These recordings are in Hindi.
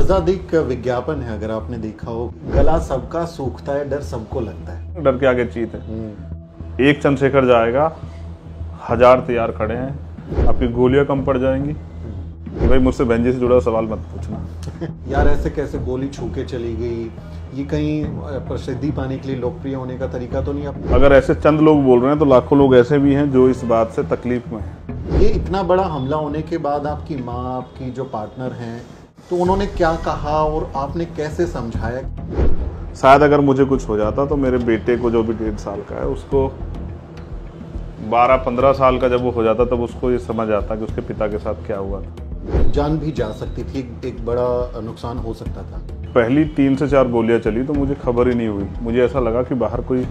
आजादी का विज्ञापन है, अगर आपने देखा हो, गला सबका सूखता है, डर सबको लगता है। डर के आगे चीत है। एक चंद्रशेखर जाएगा, 1000 तैयार खड़े हैं, आपकी गोलियां कम पड़ जाएंगी। भाई मुझसे बेंजी से जुड़ा सवाल मत पूछना। यार ऐसे कैसे गोली छू के चली गई? ये कहीं प्रसिद्धि पाने के लिए, लोकप्रिय होने का तरीका तो नहीं? आप अगर ऐसे चंद लोग बोल रहे हैं तो लाखों लोग ऐसे भी हैं जो इस बात से तकलीफ में हैं। ये इतना बड़ा हमला होने के बाद आपकी माँ, आपकी जो पार्टनर हैं, तो उन्होंने क्या कहा और आपने कैसे समझाया? शायद अगर मुझे कुछ हो जाता तो मेरे बेटे को, जो भी 1.5 साल का है, उसको 12-15 साल का जब वो हो जाता तब उसको ये समझ आता कि उसके पिता के साथ क्या हुआ था। जान भी जा सकती थी, एक बड़ा नुकसान हो सकता था। पहली 3 से 4 गोलियां चली तो मुझे खबर ही नहीं हुई। मुझे ऐसा लगा कि बाहर कोई,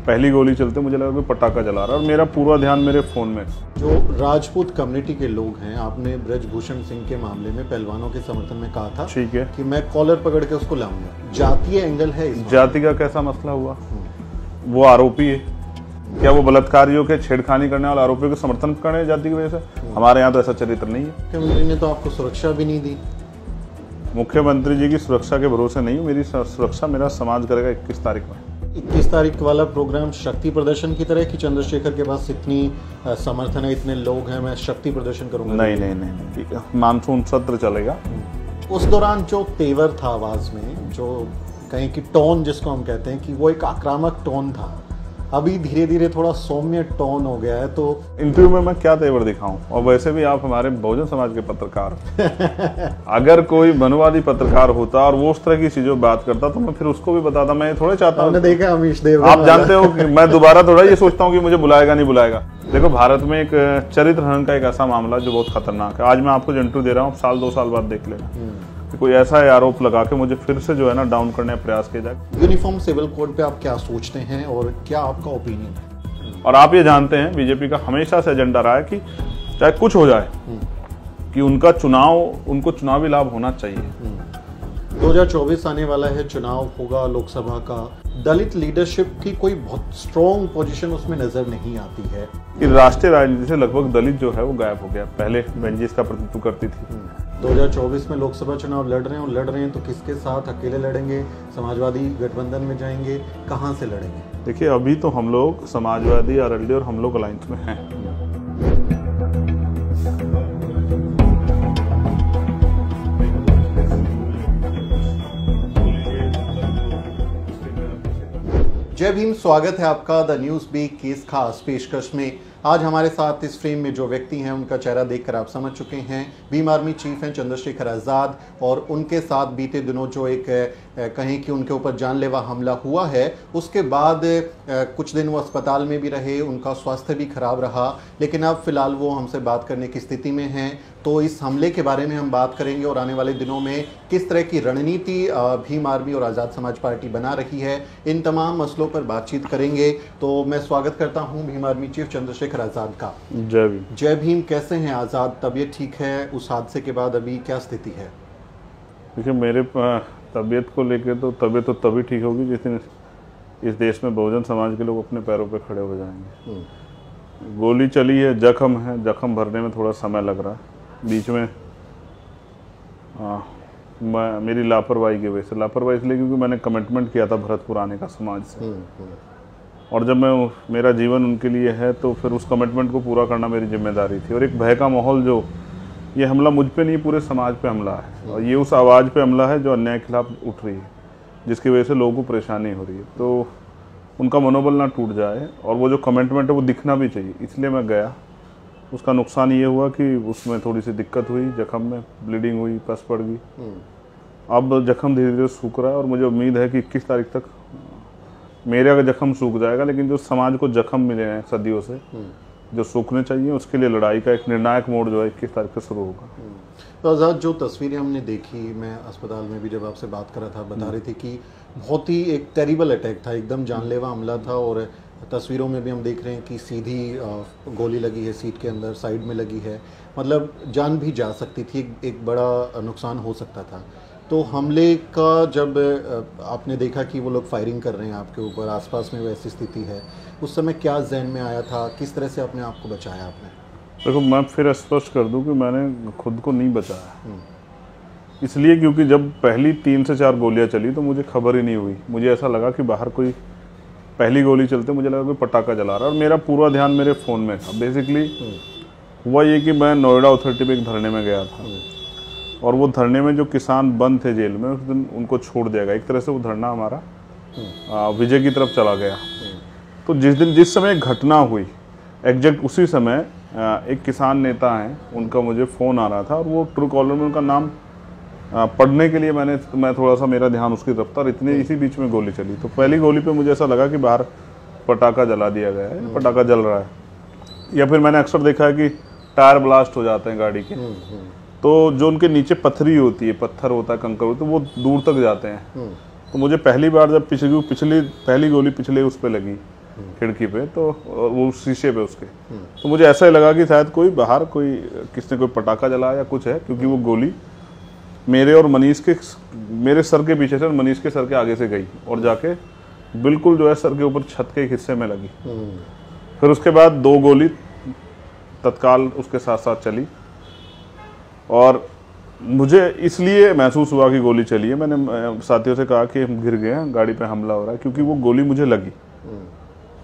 पहली गोली चलते मुझे लगा कोई पटाखा जला रहा है और मेरा पूरा ध्यान मेरे फोन में। जो राजपूत कम्युनिटी के लोग हैं, आपने ब्रजभूषण सिंह के मामले में पहलवानों के समर्थन में कहा था, ठीक है, कि मैं कॉलर पकड़ के उसको लाऊंगा। जातीय एंगल है इसमें। जाति का कैसा मसला हुआ? वो आरोपी है, क्या वो बलात्कारियों के, छेड़खानी करने वाले आरोपियों के समर्थन करने जाति की वजह से? हमारे यहाँ तो ऐसा चरित्र नहीं है। मुख्यमंत्री ने तो आपको सुरक्षा भी नहीं दी। मुख्यमंत्री जी की सुरक्षा के भरोसे नहीं, मेरी सुरक्षा मेरा समाज करेगा। 21 तारीख में 21 तारीख वाला प्रोग्राम शक्ति प्रदर्शन की तरह कि चंद्रशेखर के पास इतनी समर्थन है, इतने लोग हैं, मैं शक्ति प्रदर्शन करूंगा? नहीं, ठीक है, मानसून सत्र चलेगा। उस दौरान जो तेवर था आवाज में, जो कहीं की टोन जिसको हम कहते हैं, कि वो एक आक्रामक टोन था, अभी धीरे धीरे थोड़ा सौम्य टोन हो गया है। तो इंटरव्यू में मैं क्या तेवर दिखाऊं? और वैसे भी आप हमारे बहुजन समाज के पत्रकार अगर कोई मनवादी पत्रकार होता और वो उस तरह की चीजों बात करता तो मैं फिर उसको भी बताता। मैं थोड़े चाहता हूँ, देखा अमीश देव, आप जानते हो कि मैं दोबारा थोड़ा ये सोचता हूँ कि मुझे बुलाएगा नहीं बुलाएगा। देखो, भारत में एक चरित्र हनन का एक ऐसा मामला जो बहुत खतरनाक है। आज मैं आपको जो इंटरव्यू दे रहा हूँ, 1-2 साल बाद देख लेना कि कोई ऐसा आरोप लगा के मुझे फिर से जो है ना डाउन करने का प्रयास किया जाए। यूनिफॉर्म सिविल कोड पे आप क्या सोचते हैं और क्या आपका ओपिनियन है? और आप ये जानते हैं, बीजेपी का हमेशा से एजेंडा रहा है कि चाहे कुछ हो जाए कि उनको चुनावी लाभ होना चाहिए। 2024 आने वाला है, चुनाव होगा लोकसभा का। दलित लीडरशिप की कोई बहुत स्ट्रॉन्ग पोजीशन उसमें नजर नहीं आती है। कि राष्ट्रीय राजनीति से लगभग दलित जो है वो गायब हो गया। पहले बेंजीज का प्रतिनिधित्व करती थी। 2024 में लोकसभा चुनाव लड़ रहे हैं, और लड़ रहे हैं तो किसके साथ? अकेले लड़ेंगे? समाजवादी गठबंधन में जाएंगे? कहां से लड़ेंगे? देखिए, अभी तो हम लोग समाजवादी, आरएलडी और हम लोग अलायंस में हैं। जय भीम, स्वागत है आपका द न्यूज बीक की इस खास पेशकश में। आज हमारे साथ इस फ्रेम में जो व्यक्ति हैं, उनका चेहरा देखकर आप समझ चुके हैं। भीम आर्मी चीफ हैं चंद्रशेखर आज़ाद, और उनके साथ बीते दिनों जो एक कहें कि उनके ऊपर जानलेवा हमला हुआ है, उसके बाद कुछ दिन वो अस्पताल में भी रहे, उनका स्वास्थ्य भी खराब रहा, लेकिन अब फिलहाल वो हमसे बात करने की स्थिति में हैं। तो इस हमले के बारे में हम बात करेंगे और आने वाले दिनों में किस तरह की रणनीति भीम आर्मी और आज़ाद समाज पार्टी बना रही है, इन तमाम मसलों पर बातचीत करेंगे। तो मैं स्वागत करता हूं भीम आर्मी चीफ चंद्रशेखर आज़ाद का। जय भीम। जय भीम। कैसे हैं आज़ाद? तबीयत ठीक है? उस हादसे के बाद अभी क्या स्थिति है? देखिए, मेरे तबीयत को लेकर तो तबीयत तो तभी ठीक होगी जिस दिन इस देश में बहुजन समाज के लोग अपने पैरों पर खड़े हो जाएंगे। गोली चली है, जख्म है, जख्म भरने में थोड़ा समय लग रहा है। बीच में मेरी लापरवाही की वजह से, लापरवाही इसलिए क्योंकि मैंने कमिटमेंट किया था भरतपुर आने का समाज से, और जब मेरा जीवन उनके लिए है तो फिर उस कमिटमेंट को पूरा करना मेरी जिम्मेदारी थी। और एक भय का माहौल, जो ये हमला मुझ पे नहीं पूरे समाज पे हमला है, और ये उस आवाज़ पे हमला है जो अन्याय के खिलाफ उठ रही है, जिसकी वजह से लोगों को परेशानी हो रही है। तो उनका मनोबल ना टूट जाए, और वो जो कमिटमेंट है वो दिखना भी चाहिए, इसलिए मैं गया। उसका नुकसान ये हुआ कि उसमें थोड़ी सी दिक्कत हुई, जख्म में ब्लीडिंग हुई, पस पड़ गई। अब जख्म धीरे धीरे सूख रहा है, और मुझे उम्मीद है कि 21 तारीख तक मेरा जख्म सूख जाएगा। लेकिन जो समाज को जख्म मिले हैं सदियों से, जो सूखने चाहिए, उसके लिए लड़ाई का एक निर्णायक मोड़ जो है 21 तारीख से शुरू होगा। तो आज़ाद, जो तस्वीरें हमने देखी, मैं अस्पताल में भी जब आपसे बात कर रहा था, बता रही थी कि बहुत ही एक टेरिबल अटैक था, एकदम जानलेवा हमला था। और तस्वीरों में भी हम देख रहे हैं कि सीधी गोली लगी है सीट के अंदर, साइड में लगी है, मतलब जान भी जा सकती थी, एक बड़ा नुकसान हो सकता था। तो हमले का जब आपने देखा कि वो लोग फायरिंग कर रहे हैं आपके ऊपर, आसपास में वैसी स्थिति है, उस समय क्या जहन में आया था? किस तरह से अपने आप को बचाया आपने? देखो, मैं फिर स्पष्ट कर दूं कि मैंने खुद को नहीं बचाया। इसलिए क्योंकि जब पहली 3 से 4 गोलियां चली तो मुझे खबर ही नहीं हुई। मुझे ऐसा लगा कि बाहर कोई, पहली गोली चलते मुझे लगा कोई पटाखा जला रहा है और मेरा पूरा ध्यान मेरे फ़ोन में था। बेसिकली हुआ ये कि मैं नोएडा अथॉरिटी में एक धरने में गया था और वो धरने में जो किसान बंद थे जेल में, उस दिन उनको छोड़ दिया गया। एक तरह से वो धरना हमारा विजय की तरफ चला गया। तो जिस समय घटना हुई, एग्जैक्ट उसी समय एक किसान नेता हैं, उनका मुझे फ़ोन आ रहा था और वो ट्रू कॉलर में उनका नाम पढ़ने के लिए मैं थोड़ा सा, मेरा ध्यान उसकी तरफ था और इसी बीच में गोली चली। तो पहली गोली पे मुझे ऐसा लगा कि बाहर पटाखा जला दिया गया है, पटाखा जल रहा है। या फिर मैंने अक्सर देखा है कि टायर ब्लास्ट हो जाते हैं गाड़ी के, तो जो उनके नीचे पत्थरी होती है, पत्थर होता है, कंकर होता है, वो दूर तक जाते हैं। तो मुझे पहली बार जब पहली गोली पिछले उस पर लगी, खिड़की पे, तो वो शीशे पे उसके, तो मुझे ऐसा ही लगा कि शायद कोई बाहर किसने कोई पटाखा जलाया या कुछ है, क्योंकि वो गोली मेरे और मेरे सर के पीछे से और मनीष के सर के आगे से गई और जाके बिल्कुल जो है सर के ऊपर छत के एक हिस्से में लगी। फिर उसके बाद 2 गोली तत्काल उसके साथ साथ चली और मुझे इसलिए महसूस हुआ कि गोली चली है। मैंने साथियों से कहा कि हम गिर गए हैं, गाड़ी पे हमला हो रहा है, क्योंकि वो गोली मुझे लगी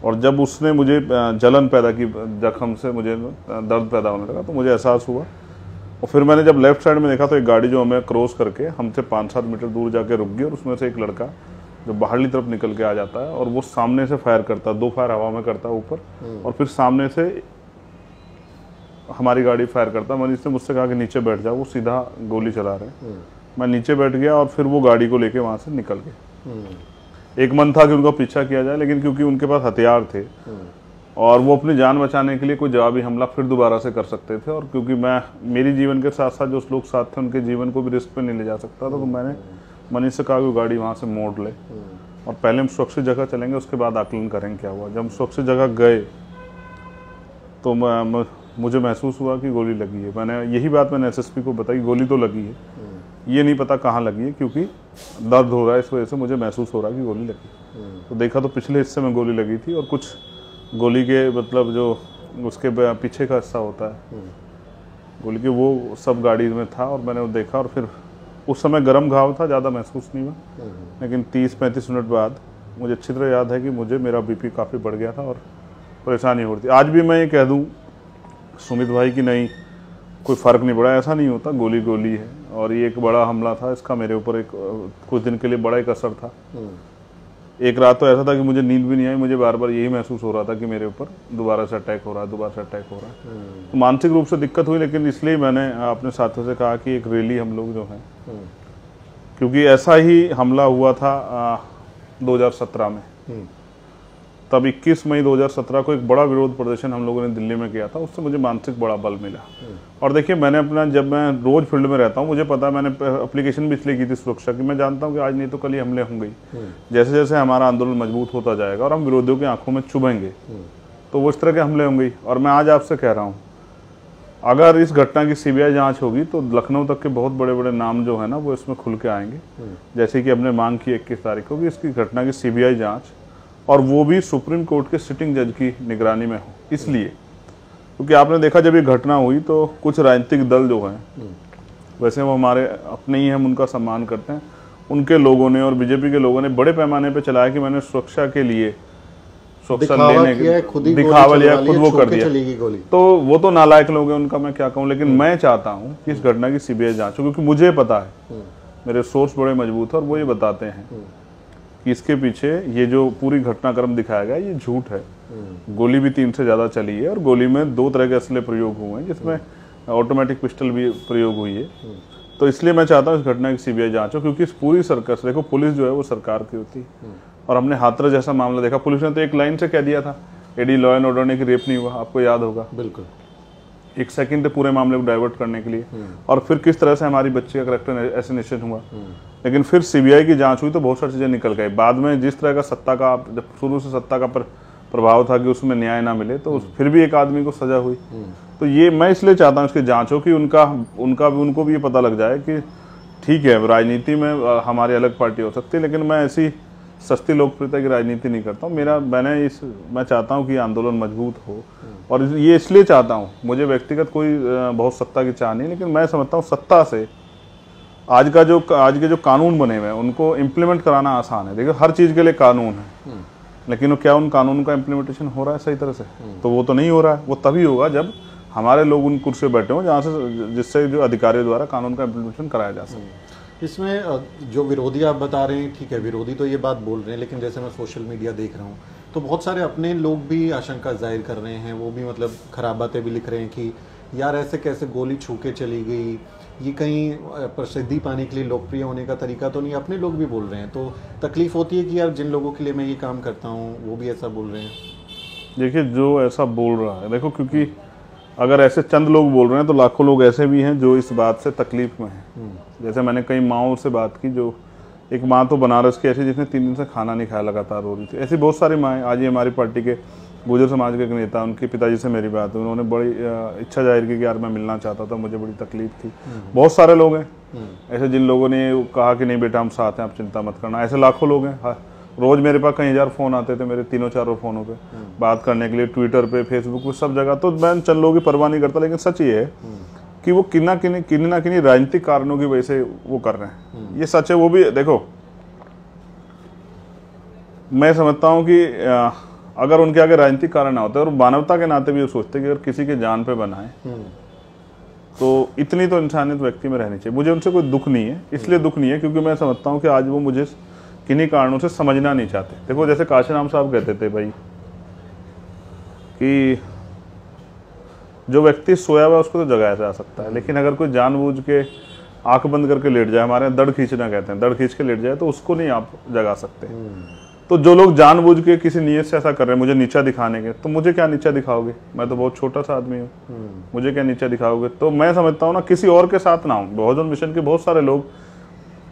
और जब उसने मुझे जलन पैदा की, जख्म से मुझे दर्द पैदा होने लगा, तो मुझे एहसास हुआ। और फिर मैंने जब लेफ्ट साइड में देखा तो एक गाड़ी जो हमें क्रॉस करके हमसे 5-7 मीटर दूर जाके रुक गई और उसमें से एक लड़का जो बाहरली तरफ निकल के आ जाता है और वो सामने से फायर करता है, 2 फायर हवा में करता है ऊपर और फिर सामने से हमारी गाड़ी फायर करता है। मनीष ने मुझसे कहा कि नीचे बैठ जाओ, वो सीधा गोली चला रहे। मैं नीचे बैठ गया और फिर वो गाड़ी को लेके वहाँ से निकल गए। एक मन था कि उनका पीछा किया जाए, लेकिन क्योंकि उनके पास हथियार थे और वो अपनी जान बचाने के लिए कोई जवाबी हमला फिर दोबारा से कर सकते थे, और क्योंकि मेरी जीवन के साथ साथ जो लोग साथ थे उनके जीवन को भी रिस्क पे नहीं ले जा सकता था, तो मैंने मनीष से कहा कि वो गाड़ी वहाँ से मोड़ ले और पहले हम सुरक्षित जगह चलेंगे, उसके बाद आकलन करेंगे क्या हुआ। जब हम सुरक्षित जगह गए तो मुझे महसूस हुआ कि गोली लगी है। मैंने यही बात मैंने एसएसपी को बताई, गोली तो लगी है, ये नहीं पता कहाँ लगी है, क्योंकि दर्द हो रहा है, इस वजह से मुझे महसूस हो रहा है कि गोली लगी। तो देखा तो पिछले हिस्से में गोली लगी थी और कुछ गोली के मतलब जो उसके पीछे का हिस्सा होता है गोली के, वो सब गाड़ी में था और मैंने वो देखा। और फिर उस समय गर्म घाव था, ज़्यादा महसूस नहीं हुआ, लेकिन 30-35 मिनट बाद मुझे अच्छी तरह याद है कि मेरा बीपी काफ़ी बढ़ गया था और परेशानी हो रही थी। आज भी मैं ये कह दूँ सुमित भाई कि नहीं, कोई फ़र्क नहीं पड़ा, ऐसा नहीं होता, गोली गोली है और ये एक बड़ा हमला था, इसका मेरे ऊपर एक कुछ दिन के लिए बड़ा एक असर था। एक रात तो ऐसा था कि मुझे नींद भी नहीं आई, मुझे बार बार यही महसूस हो रहा था कि मेरे ऊपर दोबारा से अटैक हो रहा है, दोबारा से अटैक हो रहा है। तो मानसिक रूप से दिक्कत हुई, लेकिन इसलिए मैंने अपने साथियों से कहा कि एक रैली हम लोग जो हैं, क्योंकि ऐसा ही हमला हुआ था 2017 में, तब 21 मई 2017 को एक बड़ा विरोध प्रदर्शन हम लोगों ने दिल्ली में किया था, उससे मुझे मानसिक बड़ा बल मिला। और देखिए मैंने अपना, जब मैं रोज फील्ड में रहता हूँ, मुझे पता है, मैंने एप्लीकेशन भी इसलिए की थी सुरक्षा की, मैं जानता हूँ कि आज नहीं तो कल ही हमले होंगे। जैसे जैसे हमारा आंदोलन मजबूत होता जाएगा और हम विरोधियों की आंखों में चुभेंगे तो वो इस तरह के हमले होंगे। और मैं आज आपसे कह रहा हूँ, अगर इस घटना की सीबीआई जांच होगी तो लखनऊ तक के बहुत बड़े बड़े नाम जो है ना वो इसमें खुल के आएंगे। जैसे कि हमने मांग की 21 तारीख को कि इसकी घटना की सीबीआई जांच, और वो भी सुप्रीम कोर्ट के सिटिंग जज की निगरानी में हो। इसलिए क्योंकि आपने देखा जब ये घटना हुई तो कुछ राजनीतिक दल जो हैं, वैसे वो हमारे अपने ही, हम उनका सम्मान करते हैं, उनके लोगों ने और बीजेपी के लोगों ने बड़े पैमाने पे चलाया कि मैंने सुरक्षा के लिए सुरक्षा लेने के दिखावा लिया, खुद वो कर दिया। तो वो तो नालायक लोग हैं, उनका मैं क्या कहूँ, लेकिन मैं चाहता हूँ कि इस घटना की सीबीआई जांच हो, क्योंकि मुझे पता है, मेरे सोर्स बड़े मजबूत है और वो ये बताते हैं कि इसके पीछे ये जो पूरी घटनाक्रम दिखाया गया ये झूठ है। गोली भी 3 से ज़्यादा चली है और गोली में 2 तरह के असले प्रयोग हुए हैं, जिसमें ऑटोमेटिक पिस्टल भी प्रयोग हुई है। तो इसलिए मैं चाहता हूँ इस घटना की सीबीआई जांच हो, क्योंकि इस पूरी सर्कस, देखो पुलिस जो है वो सरकार की होती है, और हमने हाथरस जैसा मामला देखा, पुलिस ने तो एक लाइन से कह दिया था, एडी लॉ एंड ऑर्डर ने कि रेप नहीं हुआ, आपको याद होगा। बिल्कुल 1 सेकंड थे पूरे मामले को डाइवर्ट करने के लिए, और फिर किस तरह से हमारी बच्ची का करेक्टर एसिनेशन हुआ। लेकिन फिर सीबीआई की जांच हुई तो बहुत सारी चीजें निकल गई। बाद में जिस तरह का सत्ता का, जब शुरू से सत्ता का प्रभाव था कि उसमें न्याय ना मिले, तो फिर भी एक आदमी को सजा हुई। तो ये मैं इसलिए चाहता हूँ इसकी जांच हो कि उनको भी ये पता लग जाए कि ठीक है, राजनीति में हमारी अलग पार्टी हो सकती है, लेकिन मैं ऐसी सस्ती लोकप्रियता की राजनीति नहीं करता हूँ। मैं चाहता हूँ कि आंदोलन मजबूत हो, और ये इसलिए चाहता हूँ, मुझे व्यक्तिगत कोई बहुत सत्ता की चाह नहीं, लेकिन मैं समझता हूँ सत्ता से आज के जो कानून बने हुए हैं उनको इम्प्लीमेंट कराना आसान है। देखो हर चीज़ के लिए कानून है, लेकिन वो क्या उन कानूनों का इम्प्लीमेंटेशन हो रहा है सही तरह से? तो वो तो नहीं हो रहा है। वो तभी होगा जब हमारे लोग उन कुर्सी पर बैठे हों जहाँ से जिससे जो अधिकारियों द्वारा कानून का इम्प्लीमेंटेशन कराया जा सके। इसमें जो विरोधी आप बता रहे हैं, ठीक है, विरोधी तो ये बात बोल रहे हैं, लेकिन जैसे मैं सोशल मीडिया देख रहा हूँ तो बहुत सारे अपने लोग भी आशंका जाहिर कर रहे हैं, वो भी मतलब खराब बातें भी लिख रहे हैं कि यार ऐसे कैसे गोली छू के चली गई, ये कहीं प्रसिद्धि पाने के लिए, लोकप्रिय होने का तरीका तो नहीं। अपने लोग भी बोल रहे हैं, तो तकलीफ होती है कि यार जिन लोगों के लिए मैं ये काम करता हूँ वो भी ऐसा बोल रहे हैं। देखिए जो ऐसा बोल रहा है, देखो क्योंकि अगर ऐसे चंद लोग बोल रहे हैं तो लाखों लोग ऐसे भी हैं जो इस बात से तकलीफ में हैं। जैसे मैंने कई माँओं से बात की, जो एक माँ तो बनारस की ऐसी जिसने 3 दिन से खाना नहीं खाया, लगातार रो रही थी। ऐसी बहुत सारी माएँ। आज ही हमारी पार्टी के गुर्जर समाज के एक नेता, उनके पिताजी से मेरी बात हुई, उन्होंने बड़ी इच्छा जाहिर की कि यार मैं मिलना चाहता था, मुझे बड़ी तकलीफ थी। बहुत सारे लोग हैं ऐसे जिन लोगों ने कहा कि नहीं बेटा हम साथ हैं, आप चिंता मत करना। ऐसे लाखों लोग हैं। रोज मेरे पास कई हजार फ़ोन आते थे मेरे 3-4 फ़ोनों पे बात करने के लिए, ट्विटर पे, फेसबुक पे, सब जगह। तो मैं चंद लोगों की परवाह नहीं करता, लेकिन सच ये है कि वो किन्हीं ना किन्हीं राजनीतिक कारणों की वजह से वो कर रहे हैं। ये सच है। वो भी देखो, मैं समझता हूँ कि अगर उनके आगे राजनीतिक कारण ना होते और मानवता के नाते भी वो सोचते कि अगर किसी के जान पे बनाए तो इतनी तो इंसानियत व्यक्ति में रहनी चाहिए। मुझे उनसे कोई दुख नहीं है, इसलिए दुख नहीं है क्योंकि मैं समझता हूँ कि आज वो मुझे किन्हीं कारणों से समझना नहीं चाहते। देखो जैसे काशीराम साहब कहते थे भाई कि जो व्यक्ति सोया हुआ उसको तो जगाया जा सकता है, लेकिन अगर कोई जानबूझ के आंख बंद करके लेट जाए, हमारे यहाँ दड़ खींचना कहते हैं, दड़ खींच के लेट जाए, तो उसको नहीं आप जगा सकते। तो जो लोग जानबूझ के किसी नीयत से ऐसा कर रहे हैं मुझे नीचा दिखाने के, तो मुझे क्या नीचा दिखाओगे? मैं तो बहुत छोटा सा आदमी हूँ, मुझे क्या नीचा दिखाओगे? तो मैं समझता हूँ ना, किसी और के साथ ना हूँ। बहुजन मिशन के बहुत सारे लोग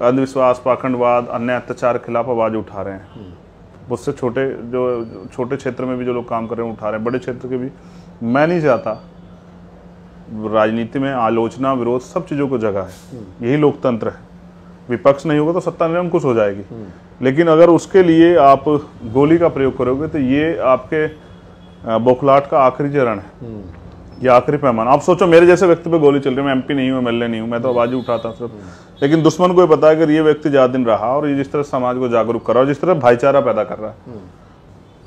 अंधविश्वास, पाखंडवाद, अन्य अत्याचार के खिलाफ आवाज उठा रहे हैं। मुझसे छोटे क्षेत्र में भी जो लोग काम कर रहे हैं उठा रहे हैं, बड़े क्षेत्र के भी। मैं नहीं चाहता, राजनीति में आलोचना, विरोध, सब चीज़ों को जगह है, यही लोकतंत्र है। विपक्ष नहीं होगा तो सत्ता निरंकुश हो जाएगी। लेकिन अगर उसके लिए आप गोली का प्रयोग करोगे तो ये आपके बौखलाहट का आखिरी चरण है, ये आखिरी पैमाना। आप सोचो मेरे जैसे व्यक्ति पे गोली चल रही है, मैं MP नहीं हूँ, MLA नहीं हूँ, मैं तो आवाज ही उठाता सिर्फ। लेकिन दुश्मन को ये पता है कि ये व्यक्ति ज्यादा दिन रहा और ये जिस तरह समाज को जागरूक कर रहा है, जिस तरह भाईचारा पैदा कर रहा है,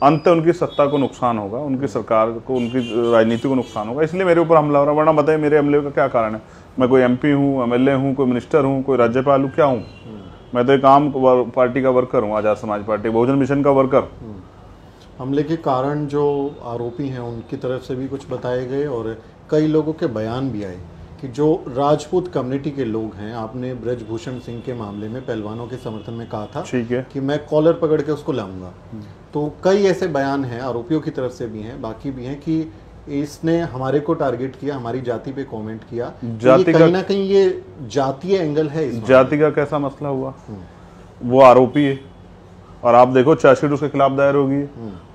अंत उनकी सत्ता को नुकसान होगा, उनकी सरकार को, उनकी राजनीति को नुकसान होगा। इसलिए मेरे ऊपर हमला हो रहा है। वरना बताइए मेरे हमले का क्या कारण है? मैं कोई MP हूँ, MLA हूँ, कोई मिनिस्टर हूँ, कोई राज्यपाल हूँ, क्या हूँ? मैं तो एक आम पार्टी का वर्कर हूँ, आज़ाद समाज पार्टी, बहुजन मिशन का वर्कर। हमले के कारण जो आरोपी हैं उनकी तरफ से भी कुछ बताए गए और कई लोगों के बयान भी आए कि जो राजपूत कम्युनिटी के लोग हैं, आपने ब्रजभूषण सिंह के मामले में पहलवानों के समर्थन में कहा था, ठीक है, कि मैं कॉलर पकड़ के उसको लाऊंगा। तो कई ऐसे बयान हैं आरोपियों की तरफ से भी हैं, बाकी भी हैं, कि इसने हमारे को टारगेट किया, हमारी जाति पे कमेंट किया। जाति कहीं ना कहीं ये जातीय एंगल है। जाति का कैसा मसला हुआ? वो आरोपी है और आप देखो चार्जशीट उसके खिलाफ दायर होगी।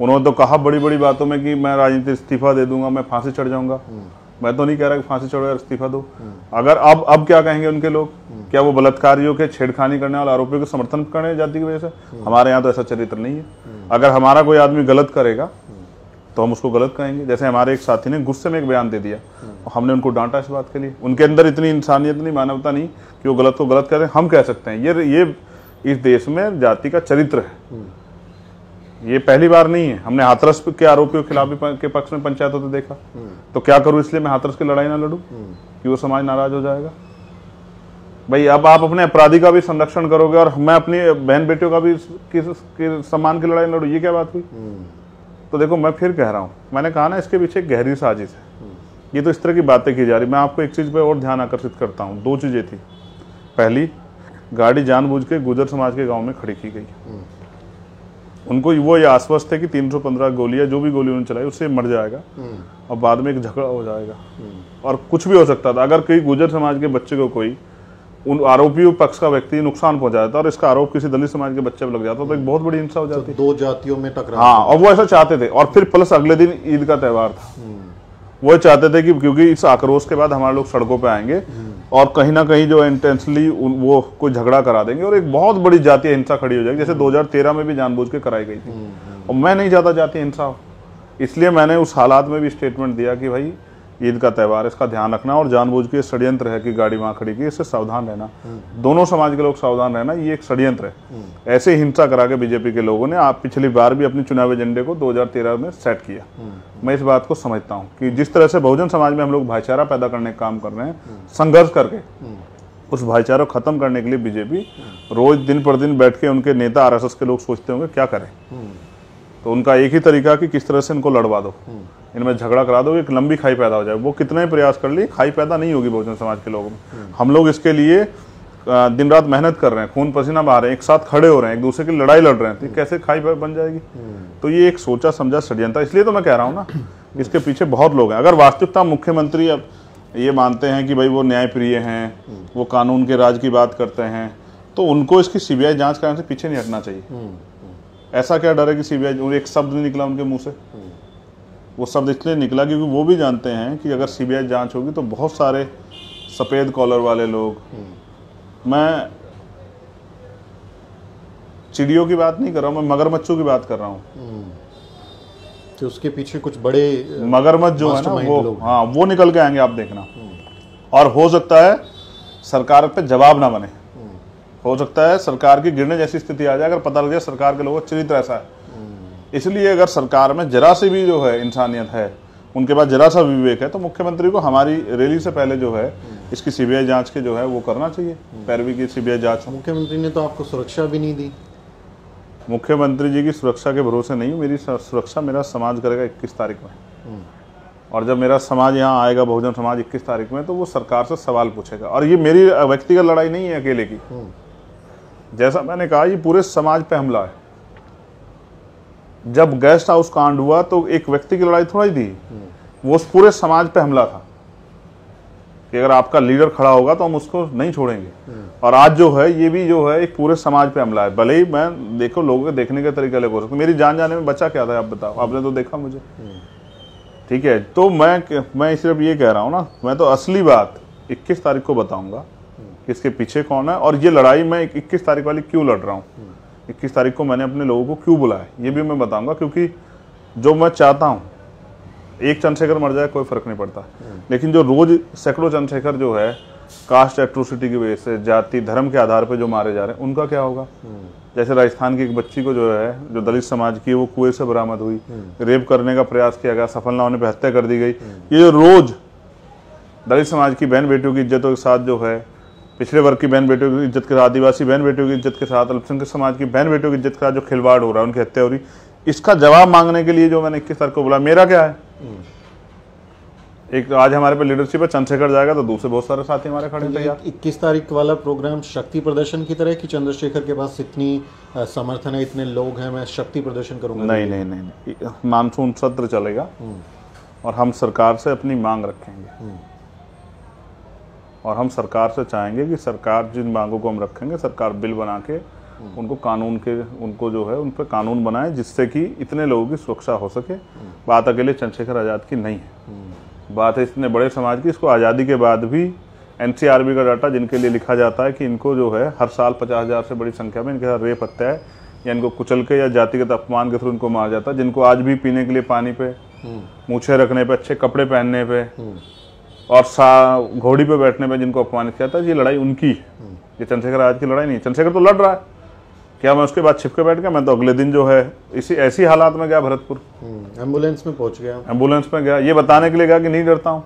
उन्होंने तो कहा बड़ी बड़ी बातों में कि मैं राजनीति इस्तीफा दे दूंगा, मैं फांसी चढ़ जाऊंगा। मैं तो नहीं कह रहा कि फांसी चढ़ो यार, इस्तीफा दो। अगर अब क्या कहेंगे उनके लोग? क्या वो बलात्कारियों के, छेड़खानी करने वाले आरोपियों के समर्थन करें जाति की वजह से? हमारे यहाँ तो ऐसा चरित्र नहीं है। अगर हमारा कोई आदमी गलत करेगा तो हम उसको गलत कहेंगे। जैसे हमारे एक साथी ने गुस्से में एक बयान दे दिया और हमने उनको डांटा इस बात के लिए। उनके अंदर इतनी इंसानियत नहीं, मानवता नहीं कि वो गलत को गलत कह रहे हैं। हम कह सकते हैं ये इस देश में जाति का चरित्र है। ये पहली बार नहीं है। हमने हाथरस के आरोपियों के खिलाफ भी के पक्ष में पंचायत होते देखा। तो क्या करूं इसलिए मैं हाथरस की लड़ाई ना लड़ूं कि वो समाज नाराज हो जाएगा? भाई अब आप अपने अपराधी का भी संरक्षण करोगे और मैं अपनी बहन बेटियों का भी सम्मान की लड़ाई लड़ूं, ये क्या बात हुई? तो देखो मैं फिर कह रहा हूं, मैंने कहा ना इसके पीछे एक गहरी साजिश है। ये तो इस तरह की बातें की जा रही। मैं आपको एक चीज पे और ध्यान आकर्षित करता हूं। 2 चीजें थी। पहली, गाड़ी जानबूझ के गुर्जर समाज के गांव में खड़ी की गई। उनको वो ये आश्वस्त थे कि 315 गोलियां, जो भी गोली उन्होंने चलाई उससे मर जाएगा और बाद में एक झगड़ा हो जाएगा और कुछ भी हो सकता था। अगर कोई गुर्जर समाज के बच्चे को कोई उन आरोपियों पक्ष का व्यक्ति नुकसान पहुंचाता था और इसका आरोप किसी दलित समाज के बच्चे पर लग जाता तो एक बहुत बड़ी हिंसा हो जाती। 2 जातियों में टकराव। हाँ, और वो ऐसा चाहते थे। और फिर प्लस अगले दिन ईद का त्यौहार था। वो चाहते थे कि क्योंकि इस आक्रोश के बाद हमारे लोग सड़कों पे आएंगे और कहीं ना कहीं जो इंटेंसली वो कोई झगड़ा करा देंगे और एक बहुत बड़ी जातीय हिंसा खड़ी हो जाएगी, जैसे 2013 में भी जानबूझ के कराई गई थी। और मैं नहीं चाहता जातीय हिंसा हो, इसलिए मैंने उस हालात में भी स्टेटमेंट दिया कि भाई ईद का त्यौहार, इसका ध्यान रखना और जानबूझ के षड्यंत्र है कि गाड़ी वहाँ खड़ी की, इससे सावधान रहना। दोनों समाज के लोग सावधान रहना, ये एक षड्यंत्र है। ऐसे हिंसा करा के बीजेपी के लोगों ने आप पिछली बार भी अपनी चुनावी एजेंडे को 2013 में सेट किया। मैं इस बात को समझता हूँ कि जिस तरह से बहुजन समाज में हम लोग भाईचारा पैदा करने का काम कर रहे हैं, संघर्ष करके उस भाईचारा को खत्म करने के लिए बीजेपी रोज दिन पर दिन बैठ के उनके नेता आरएसएस के लोग सोचते होंगे क्या करें। तो उनका एक ही तरीका कि किस तरह से इनको लड़वा दो, इनमें झगड़ा करा दो, एक लंबी खाई पैदा हो जाए। वो कितने प्रयास कर लिए, खाई पैदा नहीं होगी बहुजन समाज के लोगों में। हम लोग इसके लिए दिन रात मेहनत कर रहे हैं, खून पसीना बहा रहे हैं, एक साथ खड़े हो रहे हैं, एक दूसरे की लड़ाई लड़ रहे हैं, तो कैसे खाई बन जाएगी। तो ये एक सोचा समझा षड्यंत्र। इसलिए तो मैं कह रहा हूँ ना, इसके पीछे बहुत लोग हैं। अगर वास्तविकता मुख्यमंत्री अब ये मानते हैं कि भाई वो न्यायप्रिय हैं, वो कानून के राज की बात करते हैं, तो उनको इसकी सीबीआई जांच करने से पीछे नहीं हटना चाहिए। ऐसा क्या डर है कि सीबीआई, एक शब्द नहीं निकला उनके मुंह से। वो शब्द इसलिए निकला क्योंकि वो भी जानते हैं कि अगर सीबीआई जांच होगी तो बहुत सारे सफेद कॉलर वाले लोग, मैं चिड़ियों की बात नहीं कर रहा हूँ, मैं मगरमच्छों की बात कर रहा हूँ। तो उसके पीछे कुछ बड़े मगरमच्छ जो है ना वो, हाँ, वो निकल के आएंगे, आप देखना। और हो सकता है सरकार पे जवाब ना बने, हो सकता है सरकार की गिरने जैसी स्थिति आ जाए अगर पता लग जाए सरकार के लोगों का चरित्र ऐसा है। इसलिए अगर सरकार में जरा सी भी जो है इंसानियत है, उनके पास जरा सा विवेक है, तो मुख्यमंत्री को हमारी रैली से पहले जो है इसकी सीबीआई जांच के जो है वो करना चाहिए, पैरवी की सीबीआई जांच। मुख्यमंत्री ने तो आपको सुरक्षा भी नहीं दी। मुख्यमंत्री जी की सुरक्षा के भरोसे नहीं हूँ, मेरी सुरक्षा मेरा समाज करेगा 21 तारीख में। और जब मेरा समाज यहाँ आएगा, बहुजन समाज 21 तारीख में, तो वो सरकार से सवाल पूछेगा। और ये मेरी व्यक्तिगत लड़ाई नहीं है अकेले की, जैसा मैंने कहा ये पूरे समाज पे हमला है। जब गेस्ट हाउस कांड हुआ तो एक व्यक्ति की लड़ाई थोड़ी थी, वो उस पूरे समाज पे हमला था कि अगर आपका लीडर खड़ा होगा तो हम उसको नहीं छोड़ेंगे। और आज जो है ये भी जो है एक पूरे समाज पे हमला है। भले ही मैं देखो लोगों के देखने का तरीका अलग हो सकता है, मेरी जान जाने में बचा क्या था आप बताओ, आपने तो देखा मुझे, ठीक है। तो मैं सिर्फ ये कह रहा हूँ ना, मैं तो असली बात 21 तारीख को बताऊंगा कि इसके पीछे कौन है, और ये लड़ाई मैं 21 तारीख वाली क्यों लड़ रहा हूँ, 21 तारीख को मैंने अपने लोगों को क्यों बुलाया, ये भी मैं बताऊंगा। क्योंकि जो मैं चाहता हूँ, एक चंद्रशेखर मर जाए कोई फर्क नहीं पड़ता, लेकिन जो रोज सैकड़ों चंद्रशेखर जो है कास्ट एट्रोसिटी की वजह से, जाति धर्म के आधार पर जो मारे जा रहे हैं, उनका क्या होगा। जैसे राजस्थान की एक बच्ची को जो है, जो दलित समाज की, वो कुएं से बरामद हुई, रेप करने का प्रयास किया गया, सफल ना होने पर हत्या कर दी गई। ये जो रोज दलित समाज की बहन बेटियों की इज्जतों के साथ जो है, पिछड़े वर्ग की बहन बेटियों की इज्जत के साथ, आदिवासी बहन बेटियों की इज्जत के साथ, अल्पसंख्यक समाज की बहन बेटियों की इज्जत के साथ जो खिलवाड़ हो रहा है, उनकी हत्या हो रही, इसका जवाब मांगने के लिए जो मैंने 21 तारीख को बोला, मेरा क्या है। एक आज हमारे पे लीडरशिप है, चंद्रशेखर जाएगा तो दूसरे बहुत सारे साथी हमारे खड़े तैयार। 21 तारीख वाला प्रोग्राम शक्ति प्रदर्शन की तरह कि चंद्रशेखर के पास इतनी समर्थन है, इतने लोग हैं, मैं शक्ति प्रदर्शन करूंगा। नहीं, मानसून सत्र चलेगा और हम सरकार से अपनी मांग रखेंगे, और हम सरकार से चाहेंगे कि सरकार जिन मांगों को हम रखेंगे, सरकार बिल बना के उनको उनको जो है उन पर कानून बनाए, जिससे कि इतने लोगों की सुरक्षा हो सके। बात अकेले चंद्रशेखर आज़ाद की नहीं है, बात है इतने बड़े समाज की। इसको आज़ादी के बाद भी एनसीआरबी का डाटा जिनके लिए लिखा जाता है कि इनको जो है हर साल 50,000 से बड़ी संख्या में इनके साथ रेप हत्या है, या इनको कुचल के या जातिगत अपमान के थ्रू इनको मारा जाता है, जिनको आज भी पीने के लिए पानी पे, मूछें रखने पे, अच्छे कपड़े पहनने पे और घोड़ी पे बैठने पे जिनको अपमानित किया था। ये लड़ाई उनकी, ये चंद्रशेखर आज़ाद की लड़ाई नहीं। चंद्रशेखर तो लड़ रहा है, क्या मैं उसके बाद छिप के बैठ गया? मैं तो अगले दिन जो है ऐसी हालात में गया भरतपुर, एम्बुलेंस में पहुंच गया, एम्बुलेंस में गया, ये बताने के लिए गया कि नहीं डरता हूँ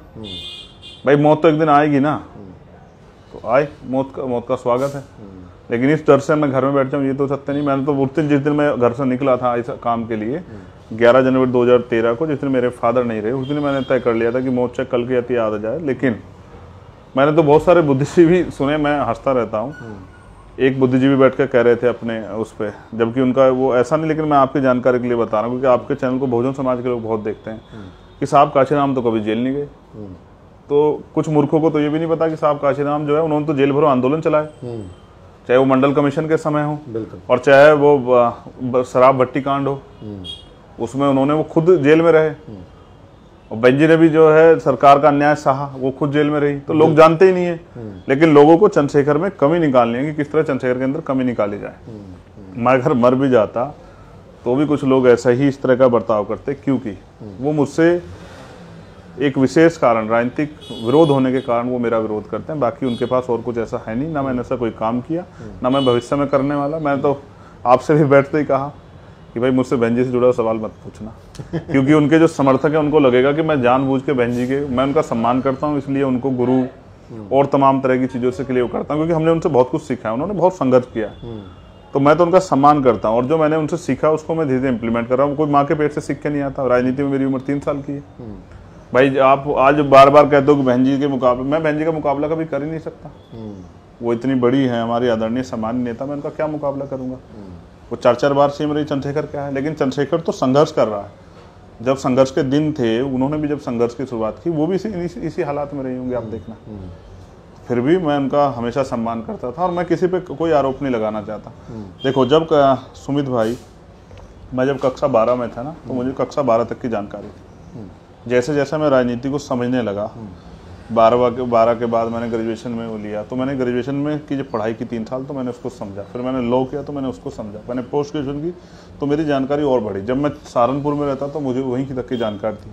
भाई, मौत तो एक दिन आएगी ना, तो आए, मौत का स्वागत है। लेकिन इस डर से मैं घर में बैठ जाऊँ ये तो सत्य नहीं। मैंने तो उस दिन, जिस दिन मैं घर से निकला था इस काम के लिए, 11 जनवरी 2013 को, जिस दिन मेरे फादर नहीं रहे, उस दिन मैंने तय कर लिया था कि मौत चाहे कल की आती याद आ जाए। लेकिन मैंने तो बहुत सारे बुद्धिजीवी सुने, मैं हंसता रहता हूँ। एक बुद्धिजीवी बैठ कर कह रहे थे अपने उस पर, जबकि उनका वो ऐसा नहीं, लेकिन मैं आपकी जानकारी के लिए बता रहा हूँ क्योंकि आपके चैनल को बहुजन समाज के लोग बहुत देखते हैं, कि साहब काशीराम तो कभी जेल नहीं गए। तो कुछ मूर्खों को तो ये भी नहीं पता कि साहब काशीराम जो है, उन्होंने तो जेल भरो आंदोलन चलाए, चाहे वो मंडल कमीशन के समय हो और चाहे वो शराब भट्टी कांड हो, उसमें उन्होंने वो खुद जेल में रहे। और बेंजी ने भी जो है सरकार का अन्याय सहा, वो खुद जेल में रही। तो लोग जानते ही नहीं है, लेकिन लोगों को चंद्रशेखर में कमी निकालनी है कि किस तरह चंद्रशेखर के अंदर कमी निकाली जाए। मैं अगर मर भी जाता तो भी कुछ लोग ऐसा ही इस तरह का बर्ताव करते, क्योंकि वो मुझसे एक विशेष कारण, राजनीतिक विरोध होने के कारण वो मेरा विरोध करते हैं। बाकी उनके पास और कुछ ऐसा है नहीं, ना मैंने ऐसा कोई काम किया, ना मैं भविष्य में करने वाला। मैं तो आपसे भी बैठते ही कहा कि भाई मुझसे बहन जी से जुड़ा सवाल मत पूछना, क्योंकि उनके जो समर्थक हैं उनको लगेगा कि मैं जानबूझ के बहन जी के, मैं उनका सम्मान करता हूँ, इसलिए उनको गुरु और तमाम तरह की चीज़ों से के लिए करता हूँ, क्योंकि हमने उनसे बहुत कुछ सीखा है, उन्होंने बहुत संघर्ष किया है, तो मैं तो उनका सम्मान करता हूँ। और जो मैंने उनसे सीखा उसको मैं धीरे धीरे इंप्लीमेंट कर रहा हूँ। कोई माँ के पेट से सीख के नहीं आता। राजनीति में मेरी उम्र 3 साल की है। भाई आप आज बार बार कहते हो कि बहन जी के मुकाबले, मैं बहन जी का मुकाबला कभी कर ही नहीं सकता। वो इतनी बड़ी है, हमारी आदरणीय सामान्य नेता, मैं उनका क्या मुकाबला करूंगा। वो 4 बार सीएम रही, चंद्रशेखर क्या है, लेकिन चंद्रशेखर तो संघर्ष कर रहा है। जब संघर्ष के दिन थे, उन्होंने भी जब संघर्ष की शुरुआत की, वो भी इसी हालात में रही होंगे, आप देखना। फिर भी मैं उनका हमेशा सम्मान करता था, और मैं किसी पे कोई आरोप नहीं लगाना चाहता। देखो, जब सुमित भाई, मैं जब कक्षा 12 में था ना, तो मुझे कक्षा 12 तक की जानकारी थी। जैसे जैसे मैं राजनीति को समझने लगा, 12 के बाद मैंने ग्रेजुएशन में वो लिया, तो मैंने ग्रेजुएशन में की जब पढ़ाई की 3 साल, तो मैंने उसको समझा। फिर मैंने लॉ किया तो मैंने उसको समझा। मैंने पोस्ट ग्रेजुएशन की तो मेरी जानकारी और बढ़ी। जब मैं सहारनपुर में रहता तो मुझे वहीं की तक की जानकारी थी।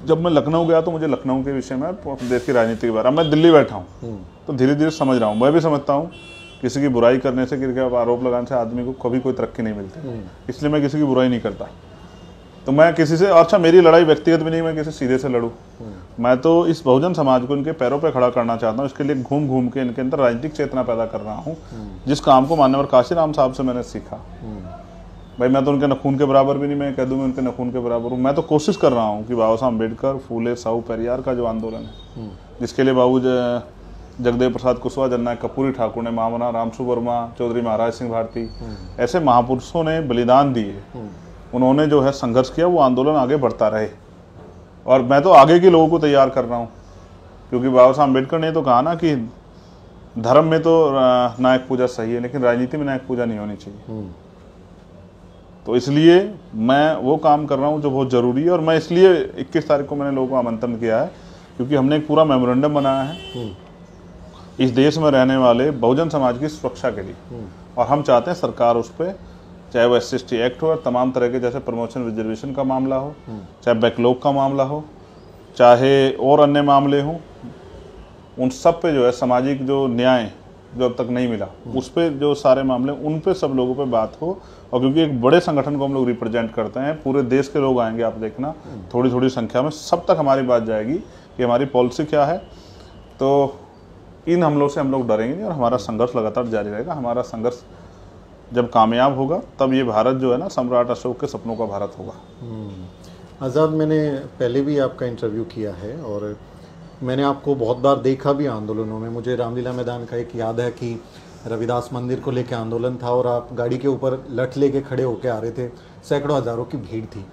जब मैं लखनऊ गया तो मुझे लखनऊ के विषय में, देश की राजनीति के बारे में, मैं दिल्ली बैठा हूँ तो धीरे धीरे समझ रहा हूँ। मैं भी समझता हूँ किसी की बुराई करने से, किसी के आरोप लगाने से आदमी को कभी कोई तरक्की नहीं मिलती, इसलिए मैं किसी की बुराई नहीं करता। तो मैं किसी से, अच्छा मेरी लड़ाई व्यक्तिगत भी नहीं, मैं किसी सीधे से लड़ूं। मैं तो इस बहुजन समाज को इनके पैरों पे खड़ा करना चाहता हूँ। इसके लिए घूम घूम के इनके अंदर राजनीतिक चेतना पैदा कर रहा हूँ, जिस काम को मान्यवर काशीराम साहब से मैंने सीखा। भाई मैं तो उनके नखून के बराबर भी नहीं, मैं कह दूँ मैं उनके नखून के बराबर हूँ। मैं तो कोशिश कर रहा हूँ कि बाबा साहब अम्बेडकर, फूले, साहू, पेरियार का जो आंदोलन है, जिसके लिए बाबू जगदेव प्रसाद कुशवाहा, जननायक कर्पूरी ठाकुर ने, महामना रामसु वर्मा, चौधरी महाराज सिंह भारती, ऐसे महापुरुषों ने बलिदान दिए, उन्होंने जो है संघर्ष किया, वो आंदोलन आगे बढ़ता रहे। और मैं तो आगे के लोगों को तैयार कर रहा हूँ, क्योंकि बाबा साहब अम्बेडकर ने तो कहा ना कि धर्म में तो नायक पूजा सही है, लेकिन राजनीति में नायक पूजा नहीं होनी चाहिए। तो इसलिए मैं वो काम कर रहा हूँ जो बहुत ज़रूरी है। और मैं इसलिए 21 तारीख को मैंने लोगों को आमंत्रण किया है, क्योंकि हमने एक पूरा मेमोरेंडम बनाया है इस देश में रहने वाले बहुजन समाज की सुरक्षा के लिए। और हम चाहते हैं सरकार उस पर, चाहे वो SC/ST एक्ट हो, तमाम तरह के, जैसे प्रमोशन रिजर्वेशन का मामला हो, चाहे बैकलॉग का मामला हो, चाहे और अन्य मामले हों, उन सब पे जो है सामाजिक जो न्याय जो अब तक नहीं मिला, उस पे जो सारे मामले, उन पे सब लोगों पे बात हो। और क्योंकि एक बड़े संगठन को हम लोग रिप्रेजेंट करते हैं, पूरे देश के लोग आएंगे, आप देखना थोड़ी थोड़ी संख्या में, सब तक हमारी बात जाएगी कि हमारी पॉलिसी क्या है। तो इन हमलों से हम लोग डरेंगे नहीं, और हमारा संघर्ष लगातार जारी रहेगा। हमारा संघर्ष जब कामयाब होगा, तब ये भारत जो है ना, सम्राट अशोक के सपनों का भारत होगा। आज़ाद, मैंने पहले भी आपका इंटरव्यू किया है और मैंने आपको बहुत बार देखा भी आंदोलनों में। मुझे रामलीला मैदान का एक याद है कि रविदास मंदिर को लेकर आंदोलन था और आप गाड़ी के ऊपर लठ लेके खड़े होके आ रहे थे, सैकड़ों हज़ारों की भीड़ थी।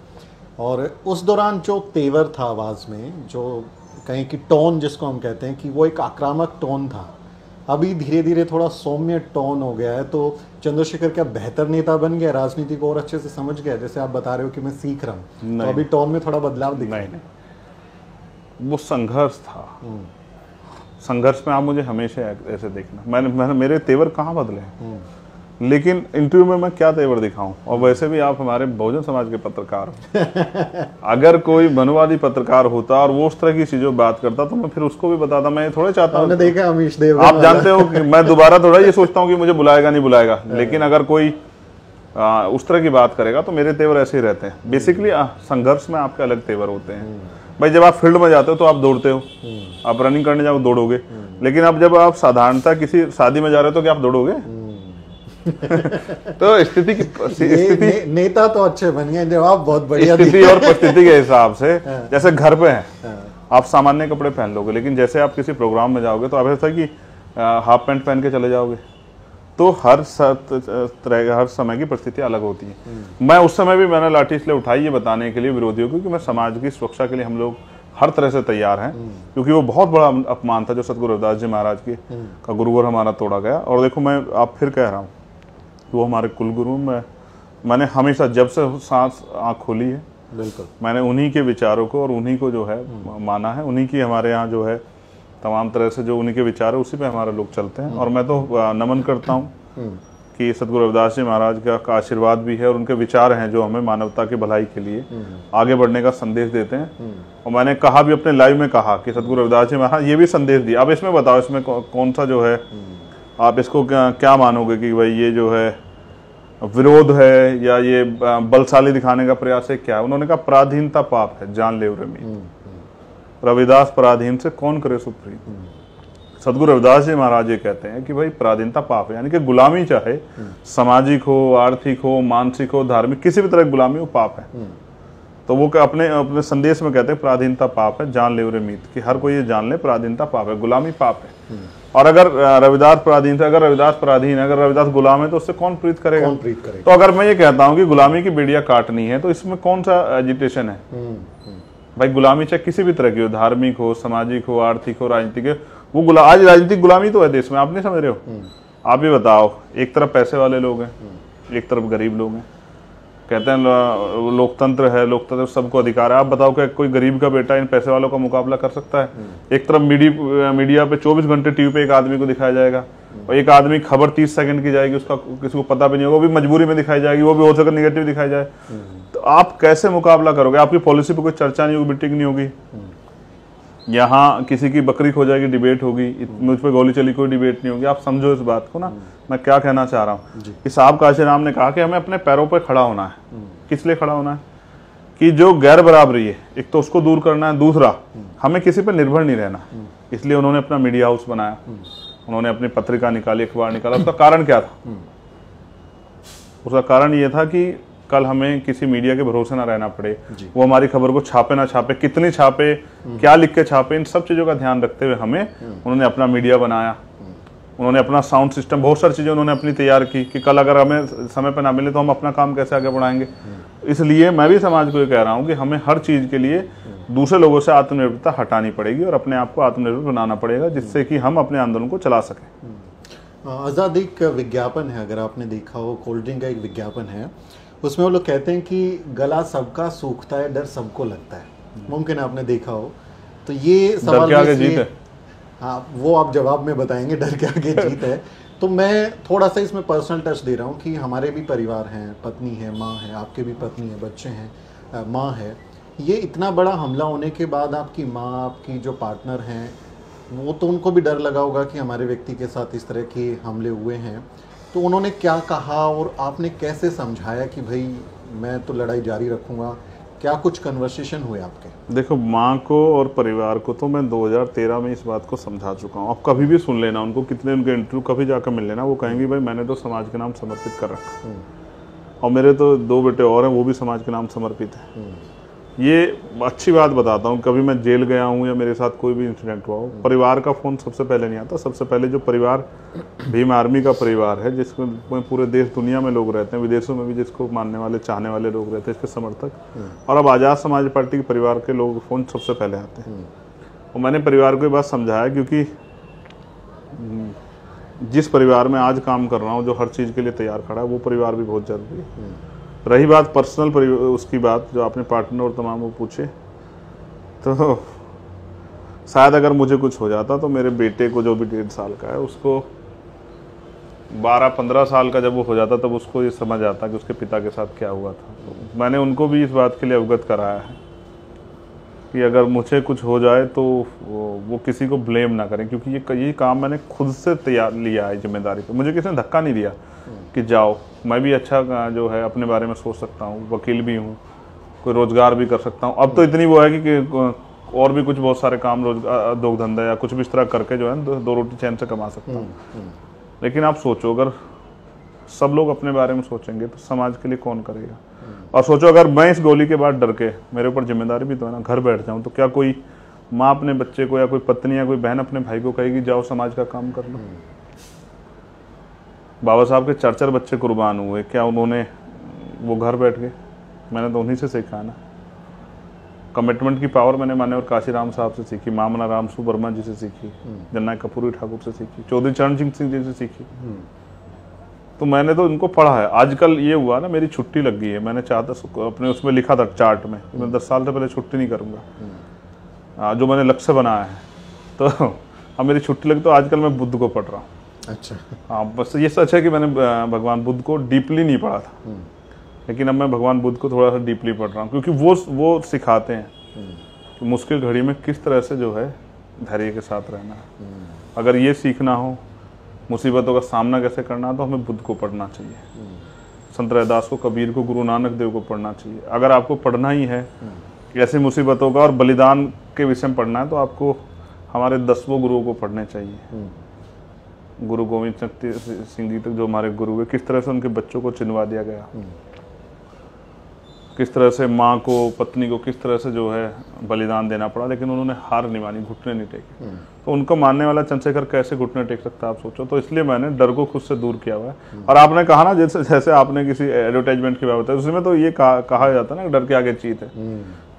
और उस दौरान जो तेवर था आवाज़ में, जो कहें कि टोन जिसको हम कहते हैं, कि वो एक आक्रामक टोन था। अभी धीरे धीरे थोड़ा सौम्य टोन हो गया है। तो चंद्रशेखर क्या बेहतर नेता बन गया, राजनीति को और अच्छे से समझ गया? जैसे आप बता रहे हो कि मैं सीख रहा हूँ, तो अभी टोन में थोड़ा बदलाव दिख रहा है। नहीं, वो संघर्ष था। संघर्ष में आप मुझे हमेशा ऐसे देखना, मैंने मेरे तेवर कहाँ बदले हैं, लेकिन इंटरव्यू में मैं क्या तेवर दिखाऊं। और वैसे भी आप हमारे बहुजन समाज के पत्रकार हो। अगर कोई मनुवादी पत्रकार होता और वो उस तरह की चीजों बात करता, तो मैं फिर उसको भी बताता। मैं थोड़े चाहता हूँ, देखा अमीश देव, आप जानते हो कि मैं दोबारा थोड़ा ये सोचता हूँ कि मुझे बुलाएगा नहीं बुलाएगा, लेकिन अगर कोई उस तरह की बात करेगा तो मेरे तेवर ऐसे ही रहते हैं। बेसिकली संघर्ष में आपके अलग तेवर होते हैं। भाई जब आप फील्ड में जाते हो तो आप दौड़ते हो, आप रनिंग करने जाओ दौड़ोगे, लेकिन अब जब आप साधारणता किसी शादी में जा रहे हो तो क्या आप दौड़ोगे? तो स्थिति नेता तो अच्छे बन गए, जवाब बहुत बढ़िया। स्थिति और परिस्थिति के हिसाब से, जैसे घर पे हैं आप सामान्य कपड़े पहन लोगे, लेकिन जैसे आप किसी प्रोग्राम में जाओगे तो आप ऐसा कि हाफ पैंट पहन के चले जाओगे। तो हर समय की परिस्थिति अलग होती है। मैं उस समय भी मैंने लाठी इसलिए उठाई ये बताने के लिए विरोधियों को कि मैं समाज की सुरक्षा के लिए हम लोग हर तरह से तैयार हैं, क्योंकि वो बहुत बड़ा अपमान था जो सतगुरु रविदास जी महाराज के का गुरुवर हमारा तोड़ा गया। और देखो, मैं आप फिर कह रहा हूँ, वो हमारे कुलगुरु, मैंने हमेशा जब से सांस आँख खोली है, बिल्कुल मैंने उन्हीं के विचारों को और उन्हीं को जो है माना है। उन्हीं की हमारे यहाँ जो है तमाम तरह से जो उन्हीं के विचार है, उसी पे हमारे लोग चलते हैं। और मैं तो नमन करता हूँ कि सदगुरु रविदास जी महाराज का आशीर्वाद भी है और उनके विचार हैं जो हमें मानवता की भलाई के लिए आगे बढ़ने का संदेश देते हैं। और मैंने कहा भी अपने लाइव में कहा कि सदगुरु रविदास जी महाराज ये भी संदेश दिया। अब इसमें बताओ इसमें कौन सा जो है आप इसको क्या मानोगे कि भाई ये जो है विरोध है या ये बलशाली दिखाने का प्रयास है, क्या? उन्होंने कहा पराधीनता पाप है, जान ले मीत। रविदास पराधीन से कौन करे सुप्रीत। सदगुरु रविदास जी महाराज ये कहते हैं कि भाई पराधीनता पाप है, यानी कि गुलामी चाहे सामाजिक हो, आर्थिक हो, मानसिक हो, धार्मिक, किसी भी तरह की गुलामी हो पाप है। तो वो अपने अपने संदेश में कहते हैं पराधीनता पाप है, जान ले मीत, कि हर कोई ये जान ले पराधीनता पाप है, गुलामी पाप है। और अगर रविदास पराधीन है, अगर रविदास पराधीन है, अगर रविदास गुलाम है तो उससे कौन प्रीत करेगा? तो अगर मैं ये कहता हूँ कि गुलामी की बेड़ियां काटनी है तो इसमें कौन सा एजिटेशन है? भाई गुलामी चाहे किसी भी तरह की हो, धार्मिक हो, सामाजिक हो, आर्थिक हो, राजनीतिक हो, वो आज राजनीतिक गुलामी तो है देश में, आप नहीं समझ रहे हो? आप ही बताओ, एक तरफ पैसे वाले लोग हैं, एक तरफ गरीब लोग हैं। कहते हैं लोकतंत्र है, लोकतंत्र सबको अधिकार है। आप बताओ कि कोई गरीब का बेटा इन पैसे वालों का मुकाबला कर सकता है? एक तरफ मीडिया पे 24 घंटे टीवी पे एक आदमी को दिखाया जाएगा और एक आदमी खबर 30 सेकंड की जाएगी, उसका किसी को पता भी नहीं होगा, वो भी मजबूरी में दिखाई जाएगी, वो भी हो सके नेगेटिव दिखाई जाए। तो आप कैसे मुकाबला करोगे? आपकी पॉलिसी पे कोई चर्चा नहीं होगी, मीटिंग नहीं होगी। यहाँ किसी की बकरी खो जाएगी, डिबेट होगी, मुझ पर गोली चली, कोई डिबेट नहीं होगी। आप समझो इस बात को ना, मैं क्या कहना चाह रहा हूँ कि साहब काशीराम ने कहा कि हमें अपने पैरों पर खड़ा होना है। किस लिए खड़ा होना है? कि जो गैर बराबरी है, एक तो उसको दूर करना है, दूसरा हमें किसी पर निर्भर नहीं रहना। इसलिए उन्होंने अपना मीडिया हाउस बनाया, उन्होंने अपनी पत्रिका निकाली, अखबार निकाला। उसका कारण क्या था? उसका कारण ये था कि कल हमें किसी मीडिया के भरोसे ना रहना पड़े, वो हमारी खबर को छापे ना छापे, कितनी छापे, क्या लिख के छापे, इन सब चीज़ों का ध्यान रखते हुए हमें उन्होंने अपना मीडिया बनाया। उन्होंने अपना साउंड सिस्टम, बहुत सारी चीज़ें उन्होंने अपनी तैयार की कि कल अगर हमें समय पर ना मिले तो हम अपना काम कैसे आगे बढ़ाएंगे। इसलिए मैं भी समाज को ये कह रहा हूँ कि हमें हर चीज़ के लिए दूसरे लोगों से आत्मनिर्भरता हटानी पड़ेगी और अपने आप को आत्मनिर्भर बनाना पड़ेगा, जिससे कि हम अपने आंदोलन को चला सकें। आज़ादी का विज्ञापन है, अगर आपने देखा हो, कोल्ड ड्रिंक का एक विज्ञापन है, उसमें वो लोग कहते हैं कि गला सबका सूखता है, डर सबको लगता है। मुमकिन है आपने देखा हो। तो ये सवाल के आगे जीत है। हाँ, वो आप जवाब में बताएंगे, डर के आगे जीत है। तो मैं थोड़ा सा इसमें पर्सनल टच दे रहा हूँ कि हमारे भी परिवार हैं, पत्नी है, माँ है, आपके भी पत्नी है, बच्चे हैं, माँ है। ये इतना बड़ा हमला होने के बाद आपकी माँ, आपकी जो पार्टनर हैं, वो तो उनको भी डर लगा होगा कि हमारे व्यक्ति के साथ इस तरह के हमले हुए हैं। तो उन्होंने क्या कहा और आपने कैसे समझाया कि भाई मैं तो लड़ाई जारी रखूँगा? क्या कुछ कन्वर्सेशन हुए आपके? देखो, माँ को और परिवार को तो मैं 2013 में इस बात को समझा चुका हूँ। आप कभी भी सुन लेना उनको, कितने उनके इंटरव्यू कभी जाकर मिल लेना, वो कहेंगे भाई मैंने तो समाज के नाम समर्पित कर रखा। और मेरे तो 2 बेटे और हैं, वो भी समाज के नाम समर्पित हैं। ये अच्छी बात बताता हूँ, कभी मैं जेल गया हूँ या मेरे साथ कोई भी इंसिडेंट हुआ हो, परिवार का फ़ोन सबसे पहले नहीं आता। सबसे पहले जो परिवार भीम आर्मी का परिवार है, जिसमें पूरे देश दुनिया में लोग रहते हैं, विदेशों में भी जिसको मानने वाले, चाहने वाले लोग रहते हैं, इसके समर्थक, और अब आज़ाद समाज पार्टी के परिवार के लोग फ़ोन सबसे पहले आते हैं। और मैंने परिवार को ये बात समझाया, क्योंकि जिस परिवार में आज काम कर रहा हूँ, जो हर चीज़ के लिए तैयार खड़ा है, वो परिवार भी बहुत ज़रूरी है। रही बात पर्सनल उसकी बात, जो आपने पार्टनर और तमाम वो पूछे, तो शायद अगर मुझे कुछ हो जाता तो मेरे बेटे को, जो भी 1.5 साल का है, उसको 12-15 साल का जब वो हो जाता तब उसको ये समझ आता कि उसके पिता के साथ क्या हुआ था। तो मैंने उनको भी इस बात के लिए अवगत कराया है कि अगर मुझे कुछ हो जाए तो वो किसी को ब्लेम ना करें, क्योंकि ये काम मैंने खुद से तैयार लिया है जिम्मेदारी पे। मुझे किसी ने धक्का नहीं दिया कि जाओ, मैं भी अच्छा जो है अपने बारे में सोच सकता हूँ, वकील भी हूँ, कोई रोज़गार भी कर सकता हूँ। अब तो इतनी वो है कि और भी कुछ बहुत सारे काम, रोजगार, उद्योग धंधा या कुछ भी इस तरह करके जो है 2 रोटी चैन से कमा सकता हूँ। लेकिन आप सोचो, अगर सब लोग अपने बारे में सोचेंगे तो समाज के लिए कौन करेगा? और सोचो, अगर मैं इस गोली के बाद डर के, मेरे ऊपर जिम्मेदारी भी तो है ना, घर बैठ जाऊँ, तो क्या कोई माँ अपने बच्चे को या कोई पत्नी या कोई बहन अपने भाई को कहेगी जाओ समाज का काम कर लो? बाबा साहब के 4 बच्चे कुर्बान हुए, क्या उन्होंने वो घर बैठ गए? मैंने तो उन्हीं से सीखा ना। कमिटमेंट की पावर मैंने मान्यवर काशीराम साहब से सीखी, मामला रामसू वर्मा जी से सीखी, जननायक कपूरी ठाकुर से सीखी, चौधरी चरण सिंह जी से सीखी। तो मैंने तो इनको पढ़ा है। आजकल ये हुआ ना, मेरी छुट्टी लग गई है, मैंने चाहता अपने उसमें लिखा था चार्ट में, मैं 10 साल से पहले छुट्टी नहीं करूँगा, जो मैंने लक्ष्य बनाया है। तो अब मेरी छुट्टी लगी, तो आजकल मैं बुद्ध को पढ़ रहा हूँ। अच्छा। हाँ, बस ये सच है कि मैंने भगवान बुद्ध को डीपली नहीं पढ़ा था, लेकिन अब मैं भगवान बुद्ध को थोड़ा सा डीपली पढ़ रहा हूँ, क्योंकि वो सिखाते हैं कि मुश्किल घड़ी में किस तरह से जो है धैर्य के साथ रहना है। अगर ये सीखना हो, मुसीबतों का सामना कैसे करना है, तो हमें बुद्ध को पढ़ना चाहिए, संत रविदास को, कबीर को, गुरु नानक देव को पढ़ना चाहिए। अगर आपको पढ़ना ही है ऐसी मुसीबतों का और बलिदान के विषय में पढ़ना है, तो आपको हमारे 10वें गुरुओं को पढ़ने चाहिए। गुरु गोविंद सिंह जी तक जो हमारे गुरु हुए, किस तरह से उनके बच्चों को चिनवा दिया गया, किस तरह से माँ को, पत्नी को किस तरह से जो है बलिदान देना पड़ा, लेकिन उन्होंने हार नहीं मानी, घुटने नहीं टेके। तो उनको मानने वाला चंद्रशेखर कैसे घुटने टेक सकता है, आप सोचो। तो इसलिए मैंने डर को खुद से दूर किया हुआ है। और आपने कहा ना, जैसे आपने किसी एडवर्टाइजमेंट की बात बताई, उसमें तो ये कहा जाता है ना, डर के आगे जीत है।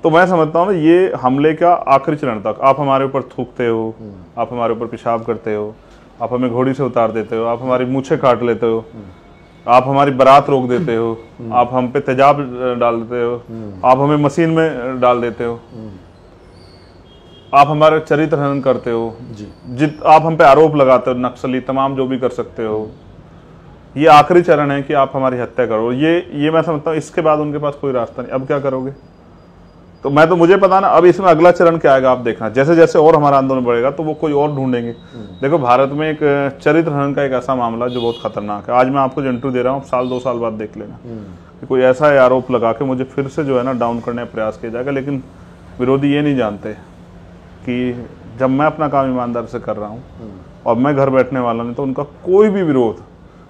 तो मैं समझता हूँ ना, ये हमले का आखिरी चरण तक आप हमारे ऊपर थूकते हो, आप हमारे ऊपर पेशाब करते हो, आप हमें घोड़ी से उतार देते हो, आप हमारी मूछें काट लेते हो, आप हमारी बारात रोक देते हो, आप हम पे तेजाब डाल देते हो, आप हमें मशीन में डाल देते हो, आप हमारे चरित्र हनन करते हो, आप हम पे आरोप लगाते हो, नक्सली तमाम जो भी कर सकते हो। ये आखिरी चरण है कि आप हमारी हत्या करो। ये मैं समझता हूँ, इसके बाद उनके पास कोई रास्ता नहीं। अब क्या करोगे? तो मुझे पता ना, अब इसमें अगला चरण क्या आएगा, आप देखना। जैसे जैसे और हमारा आंदोलन बढ़ेगा तो वो कोई और ढूंढेंगे। देखो, भारत में एक चरित्र हनन का एक ऐसा मामला जो बहुत खतरनाक है। आज मैं आपको जो इंटरव्यू दे रहा हूँ, साल 2 साल बाद देख लेना कि कोई ऐसा आरोप लगा के मुझे फिर से जो है ना डाउन करने का प्रयास किया जाएगा। लेकिन विरोधी ये नहीं जानते कि जब मैं अपना काम ईमानदार से कर रहा हूँ और मैं घर बैठने वाला नहीं, तो उनका कोई भी विरोध,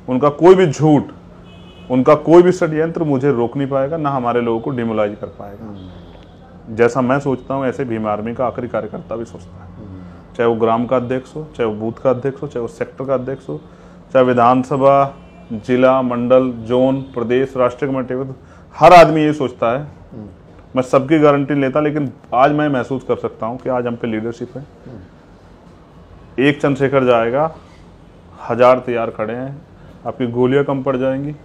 उनका कोई भी झूठ, उनका कोई भी षड्यंत्र मुझे रोक नहीं पाएगा, ना हमारे लोगों को डिमोलाइज कर पाएगा। जैसा मैं सोचता हूँ ऐसे भीम आर्मी का आखिरी कार्यकर्ता भी सोचता है, चाहे वो ग्राम का अध्यक्ष हो, चाहे वो बूथ का अध्यक्ष हो, चाहे वो सेक्टर का अध्यक्ष हो, चाहे विधानसभा, जिला, मंडल, जोन, प्रदेश, राष्ट्रीय कमेटी हो, हर आदमी ये सोचता है। मैं सबकी गारंटी लेता, लेकिन आज मैं महसूस कर सकता हूँ कि आज हम पे लीडरशिप है। एक चंद्रशेखर जाएगा, 1000 तैयार खड़े हैं, आपकी गोलियां कम पड़ जाएंगी,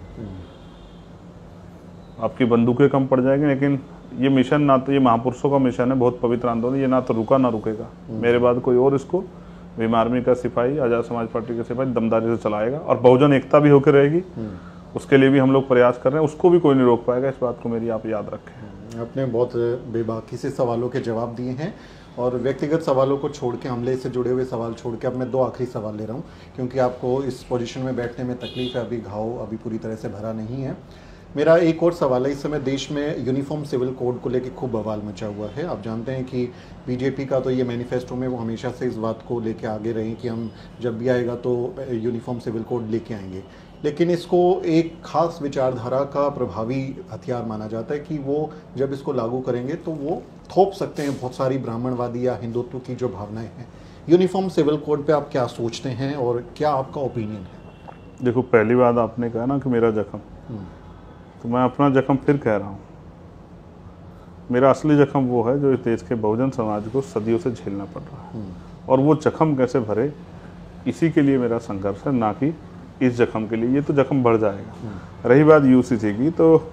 आपकी बंदूकें कम पड़ जाएंगी, लेकिन ये मिशन ना तो, ये महापुरुषों का मिशन है, बहुत पवित्र आंदोलन, ये ना तो रुका ना रुकेगा। मेरे बाद कोई और इसको भीम आर्मी का सिपाही, आजाद समाज पार्टी के सिपाही दमदारी से चलाएगा, और बहुजन एकता भी होकर रहेगी। उसके लिए भी हम लोग प्रयास कर रहे हैं, उसको भी कोई नहीं रोक पाएगा। इस बात को मेरी आप याद रखें। आपने बहुत बेबाकी से सवालों के जवाब दिए हैं, और व्यक्तिगत सवालों को छोड़ के, हमले से जुड़े हुए सवाल छोड़ के, अब मैं 2 आखिरी सवाल ले रहा हूँ, क्योंकि आपको इस पोजीशन में बैठने में तकलीफ है, अभी घाव अभी पूरी तरह से भरा नहीं है। मेरा एक और सवाल है, इस समय देश में यूनिफॉर्म सिविल कोड को लेकर खूब बवाल मचा हुआ है। आप जानते हैं कि बीजेपी का तो ये मैनिफेस्टो में वो हमेशा से इस बात को लेकर आगे रहे कि हम जब भी आएगा तो यूनिफॉर्म सिविल कोड लेके आएंगे, लेकिन इसको एक खास विचारधारा का प्रभावी हथियार माना जाता है कि वो जब इसको लागू करेंगे तो वो थोप सकते हैं बहुत सारी ब्राह्मणवादी या हिंदुत्व की जो भावनाएं हैं। यूनिफॉर्म सिविल कोड पे आप क्या सोचते हैं और क्या आपका ओपिनियन है? देखो, पहली बात आपने कहा ना कि मेरा जख्म, तो मैं अपना जख्म फिर कह रहा हूँ। मेरा असली जख्म वो है जो इस देश के बहुजन समाज को सदियों से झेलना पड़ रहा है, और वो जख्म कैसे भरे, इसी के लिए मेरा संघर्ष है, ना कि इस जख्म के लिए। ये तो जख्म बढ़ जाएगा। रही बात यूसीसी की, तो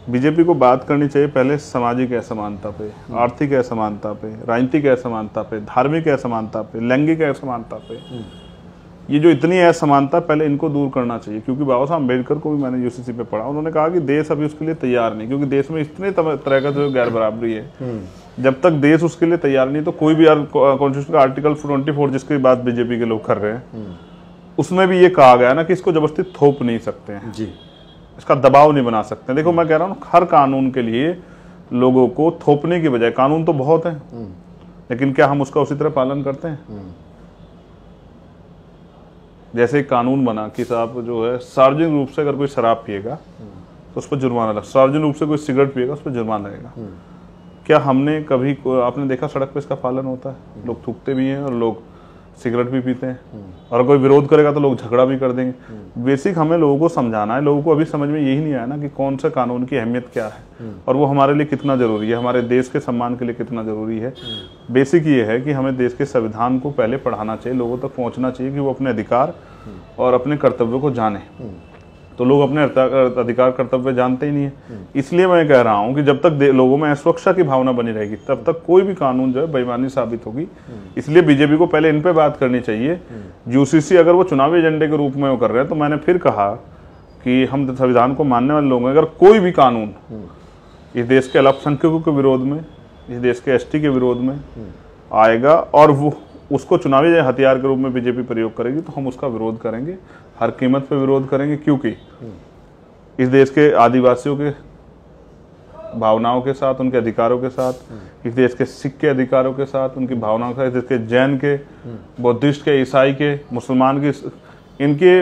बीजेपी को बात करनी चाहिए पहले सामाजिक असमानता पे, आर्थिक असमानता पे, राजनीतिक असमानता पे, धार्मिक असमानता पे, लैंगिक असमानता पे। ये जो इतनी असमानता, पहले इनको दूर करना चाहिए। क्योंकि बाबा साहब अम्बेडकर को भी मैंने यूसीसी पे पढ़ा, उन्होंने कहा कि देश अभी उसके लिए तैयार नहीं, क्योंकि देश में इतने तरह का जो गैर बराबरी है। जब तक देश उसके लिए तैयार नहीं, तो कोई भी कॉन्स्टिट्यूशन का आर्टिकल 24 जिसकी बात बीजेपी के लोग कर रहे हैं, उसमें भी ये कहा गया ना कि इसको जबरदस्ती थोप नहीं सकते हैं जी, इसका दबाव नहीं बना सकते। देखो, मैं कह रहा हूँ, हर कानून के लिए लोगों को थोपने की बजाय, कानून तो बहुत है, लेकिन क्या हम उसका उसी तरह पालन करते हैं? जैसे एक कानून बना कि साहब जो है, सार्वजनिक रूप से अगर कोई शराब पिएगा तो उस पर जुर्माना लगा, सार्वजनिक रूप से कोई सिगरेट पिएगा उस पर जुर्माना लगेगा। क्या हमने कभी, आपने देखा सड़क पे इसका पालन होता है? लोग थूकते भी हैं और लोग सिगरेट भी पीते हैं, और कोई विरोध करेगा तो लोग झगड़ा भी कर देंगे। बेसिक हमें लोगों को समझाना है। लोगों को अभी समझ में यही नहीं आया ना कि कौन सा कानून की अहमियत क्या है और वो हमारे लिए कितना जरूरी है, हमारे देश के सम्मान के लिए कितना जरूरी है। बेसिक ये है कि हमें देश के संविधान को पहले पढ़ाना चाहिए, लोगों तक पहुंचना चाहिए कि वो अपने अधिकार और अपने कर्तव्यों को जाने। तो लोग अपने अधिकार कर्तव्य जानते ही नहीं है। इसलिए मैं कह रहा हूं कि जब तक लोगों में असुरक्षा की भावना बनी रहेगी तब तक कोई भी कानून जो है बेईमानी साबित होगी। इसलिए बीजेपी को पहले इन पे बात करनी चाहिए। यूसीसी अगर वो चुनावी एजेंडे के रूप में वो कर रहे हैं तो मैंने फिर कहा कि हम संविधान को मानने वाले लोग हैं। अगर कोई भी कानून इस देश के अल्पसंख्यकों के विरोध में, इस देश के एसटी के विरोध में आएगा और वो उसको चुनावी हथियार के रूप में बीजेपी प्रयोग करेगी तो हम उसका विरोध करेंगे, हर कीमत पे विरोध करेंगे। क्योंकि इस देश के आदिवासियों के भावनाओं के साथ, उनके अधिकारों के साथ, इस देश के सिख के अधिकारों के साथ, उनकी भावनाओं के साथ, इस देश के जैन के, बुद्धिस्ट के, ईसाई के, मुसलमान की, इनके